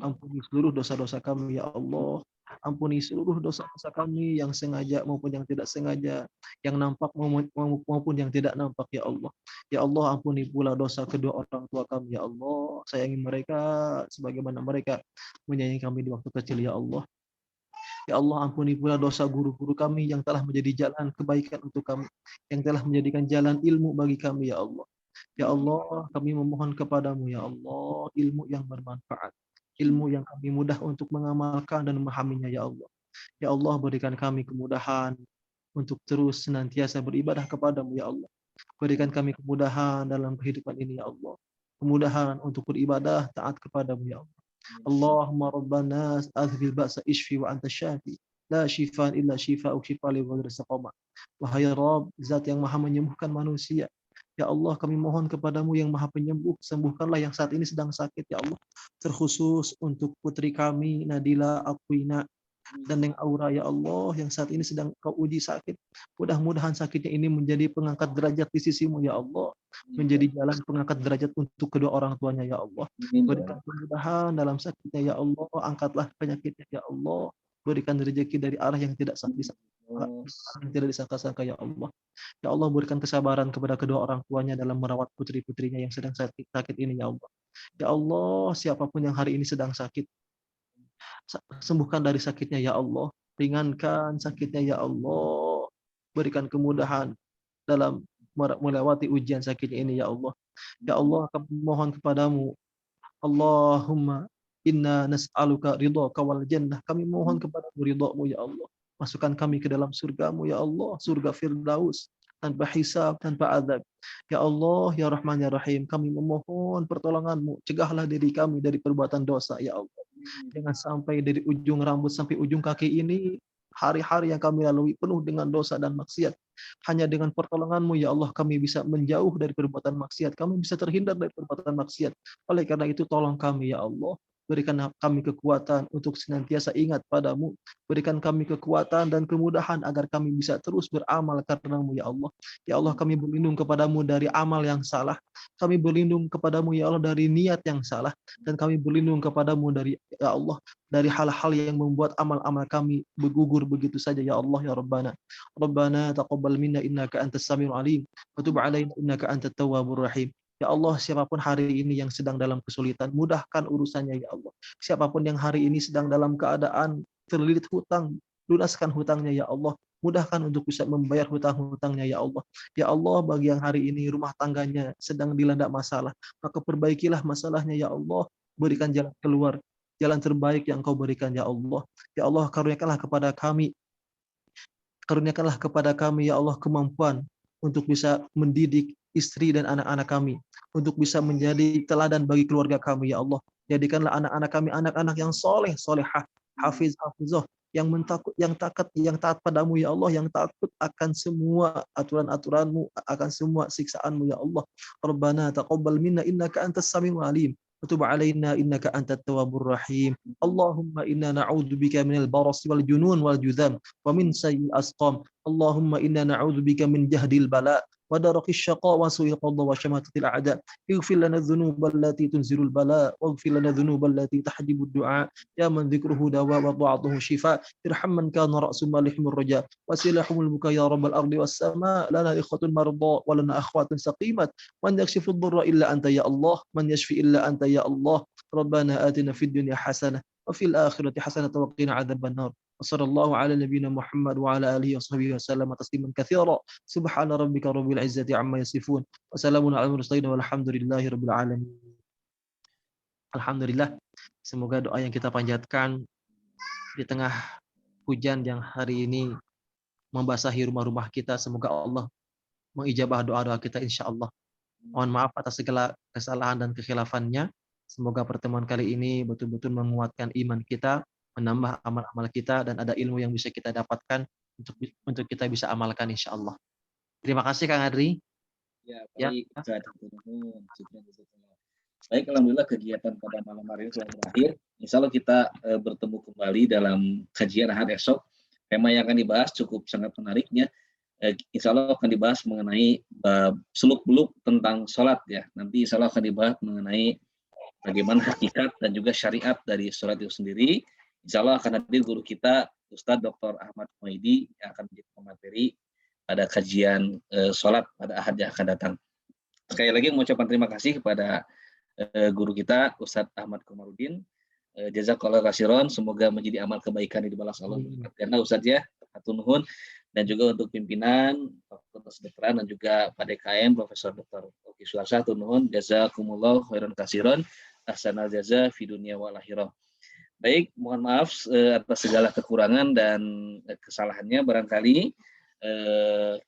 [SPEAKER 2] Ampuni seluruh dosa-dosa kami ya Allah. Ampuni seluruh dosa-dosa kami yang sengaja maupun yang tidak sengaja, yang nampak maupun yang tidak nampak ya Allah. Ya Allah, ampuni pula dosa kedua orang tua kami ya Allah. Sayangi mereka sebagaimana mereka menyayangi kami di waktu kecil ya Allah. Ya Allah, ampuni pula dosa guru-guru kami yang telah menjadi jalan kebaikan untuk kami, yang telah menjadikan jalan ilmu bagi kami ya Allah. Ya Allah, kami memohon kepadamu ya Allah, ilmu yang bermanfaat, ilmu yang kami mudah untuk mengamalkan dan memahaminya ya Allah. Ya Allah, berikan kami kemudahan untuk terus senantiasa beribadah kepadamu ya Allah. Berikan kami kemudahan dalam kehidupan ini ya Allah. Kemudahan untuk beribadah taat kepadamu ya Allah. Allahumma rabbana azhil ba'sa ishfi wa anta syafi. La shifaan illa shifa'uk shifa li ghadri saqama. Wahai Rabb, zat yang maha menyembuhkan manusia. Ya Allah, kami mohon kepadamu yang maha penyembuh, sembuhkanlah yang saat ini sedang sakit ya Allah. Terkhusus untuk putri kami Nadila Aqwina dan Neng Aura ya Allah yang saat ini sedang kau uji sakit. Mudah-mudahan sakitnya ini menjadi pengangkat derajat di sisimu ya Allah. Menjadi jalan pengangkat derajat untuk kedua orang tuanya ya Allah. Berikan kemudahan dalam sakitnya ya Allah. Angkatlah penyakitnya ya Allah. Berikan rezeki dari arah yang tidak disangka-sangka ya Allah. Ya Allah, berikan kesabaran kepada kedua orang tuanya dalam merawat putri-putrinya yang sedang sakit ini ya Allah. Ya Allah, siapapun yang hari ini sedang sakit, sembuhkan dari sakitnya ya Allah. Ringankan sakitnya ya Allah. Berikan kemudahan dalam melewati ujian sakitnya ini ya Allah. Ya Allah, kami mohon kepadamu. Allahumma inna nas'aluka ridhaka wal jannah. Kami mohon kepadamu ridhamu ya Allah.
[SPEAKER 9] Masukkan kami ke dalam surgamu ya Allah, surga Firdaus, tanpa hisab, tanpa azab. Ya Allah, ya Rahman, ya Rahim, kami memohon pertolonganmu. Cegahlah diri kami dari perbuatan dosa, ya Allah. Jangan sampai dari ujung rambut sampai ujung kaki ini, hari-hari yang kami lalui penuh dengan dosa dan maksiat. Hanya dengan pertolonganmu, ya Allah, kami bisa menjauh dari perbuatan maksiat. Kami bisa terhindar dari perbuatan maksiat. Oleh karena itu, tolong kami, ya Allah. Berikan kami kekuatan untuk senantiasa ingat padamu. Berikan kami kekuatan dan kemudahan agar kami bisa terus beramal karenamu, ya Allah. Ya Allah, kami berlindung kepadamu dari amal yang salah. Kami berlindung kepadamu, ya Allah, dari niat yang salah. Dan kami berlindung kepadamu dari, ya Allah, dari hal-hal yang membuat amal-amal kami bergugur begitu saja, ya Allah, ya Rabbana. Rabbana taqabbal minna innaka antas samiul alim. Wa tub alaina innaka antat tawwabur rahim. Ya Allah, siapapun hari ini yang sedang dalam kesulitan, mudahkan urusannya, ya Allah. Siapapun yang hari ini sedang dalam keadaan terlilit hutang, lunaskan hutangnya, ya Allah. Mudahkan untuk bisa membayar hutang-hutangnya, ya Allah. Ya Allah, bagi yang hari ini rumah tangganya sedang dilanda masalah, maka perbaikilah masalahnya, ya Allah. Berikan jalan keluar, jalan terbaik yang Kau berikan, ya Allah. Ya Allah, karuniakanlah kepada kami, ya Allah, kemampuan untuk bisa mendidik istri dan anak-anak kami, untuk bisa menjadi teladan bagi keluarga kami, ya Allah. Jadikanlah anak-anak kami anak-anak yang soleh, solehah, hafiz, hafizah, yang taat padamu, ya Allah, yang takut akan semua aturan-aturanmu, akan semua siksaanmu, ya Allah. Rabbana taqabbal minna innaka antas samiul alim. وتب علينا إنك أنت التواب الرحيم اللهم إنا نعوذ بك من البرص والجنون والجذام ومن سيء الأسقام اللهم إنا نعوذ بك من جهد البلاء ودرك الشقاء وسوء القضاء وشماتة الأعداء اغفر لنا الذنوب التي تنزل البلاء واغفر لنا الذنوب التي تحجب الدعاء يا من ذكره دواء وطاعته شفاء ارحم من كان رأس مالهم الرجاء وسلحهم البكاء يا رب الأرض والسماء لنا إخوة مرضى ولنا أخوات سقيمات من يكشف الضر إلا أنت يا الله من يشفي إلا أنت يا الله ربنا آتنا في الدنيا حسنة وفي الآخرة حسنة وقنا عذاب النار وصلى الله على نبينا محمد وعلى آله وصحبه وسلم تسليما كثيرا سبحان ربك رب العزة عما يصفون وسلام على المرسلين والحمد لله رب العالمين. Alhamdulillah, semoga doa yang kita panjatkan di tengah hujan yang hari ini membasahi rumah-rumah kita, semoga Allah mengijabah doa-doa kita insya Allah. Mohon maaf atas segala kesalahan dan kekhilafannya. Semoga pertemuan kali ini betul-betul menguatkan iman kita, menambah amal-amal kita, dan ada ilmu yang bisa kita dapatkan untuk kita bisa amalkan insya Allah. Terima kasih Kang Adri.
[SPEAKER 1] Ya, baik. Baik, alhamdulillah kegiatan pada malam hari ini telah berakhir. Insya Allah kita bertemu kembali dalam kajian ahad esok. Tema yang akan dibahas cukup sangat menariknya. Insya Allah akan dibahas mengenai seluk-beluk tentang sholat ya. Nanti insya Allah akan dibahas mengenai bagaimana hakikat dan juga syariat dari sholat itu sendiri. Insya Allah akan hadir guru kita Ustadz Dr. Ahmad Humaydi yang akan menjadi pemateri pada kajian sholat pada ahad yang akan datang. Sekali lagi mengucapkan terima kasih kepada guru kita Ustadz Ahmad Komarudin. Jazakallahu khairan, semoga menjadi amal kebaikan yang dibalas Allah. Karena Ustadz ya, hatur nuhun, dan juga untuk pimpinan Fakultas Kedokteran dan juga Pak DKM Profesor Dr. Oki Suarsa, hatur nuhun, jazakumullah khairan katsiran, ahsanal jaza fi dunya wal akhirah. Baik, mohon maaf atas segala kekurangan dan kesalahannya. Barangkali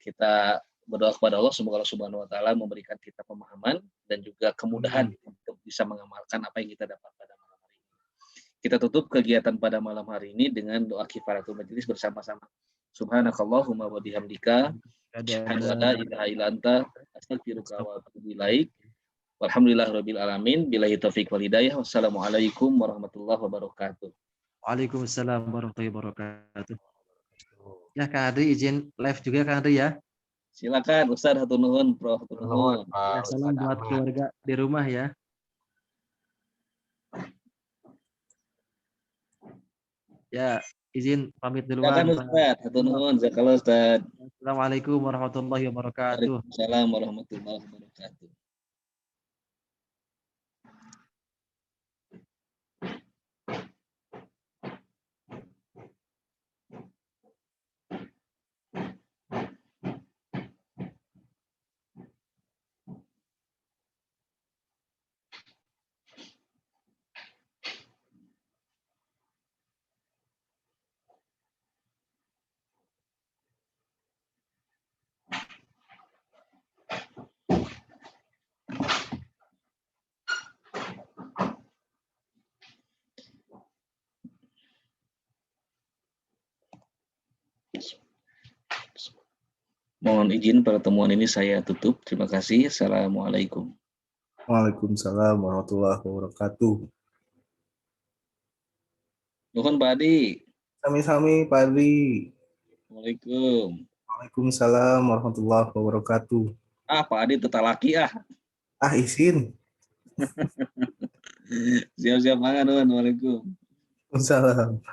[SPEAKER 1] kita berdoa kepada Allah, semoga Allah Subhanahu wa taala memberikan kita pemahaman dan juga kemudahan untuk bisa mengamalkan apa yang kita dapat pada malam hari ini. Kita tutup kegiatan pada malam hari ini dengan doa kifaratul majelis bersama-sama. Subhanakallahumma wa bihamdika asyhadu an la ilaha illa anta astaghfiruka wa atubu ilaik. Walhamdulillahirabbil alamin. Billahi taufiq wal hidayah. Wassalamualaikum warahmatullahi wabarakatuh.
[SPEAKER 9] Waalaikumsalam warahmatullahi wabarakatuh. Ya Kak Adri izin live juga Kak Adri ya.
[SPEAKER 1] Silakan Ustaz, hatur nuhun, Prof. Hatur nuhun.
[SPEAKER 9] Ya, salam buat keluarga di rumah ya. Ya, izin pamit duluan.
[SPEAKER 1] Silakan Ustaz, hatur nuhun. Jazakallahu Ustaz.
[SPEAKER 9] Assalamualaikum warahmatullahi wabarakatuh.
[SPEAKER 1] Waalaikumsalam warahmatullahi wabarakatuh. Mohon izin pertemuan ini saya tutup. Terima kasih. Assalamualaikum.
[SPEAKER 10] Waalaikumsalam warahmatullahi wabarakatuh.
[SPEAKER 1] Nuhun Pak Adi.
[SPEAKER 10] Sami-sami Pak Adi.
[SPEAKER 1] Assalamualaikum.
[SPEAKER 10] Waalaikumsalam warahmatullahi wabarakatuh.
[SPEAKER 1] Pak Adi tetap laki
[SPEAKER 10] Izin.
[SPEAKER 1] Siap-siap mangan, Nuhun. Waalaikumsalam.
[SPEAKER 10] Waalaikumsalam.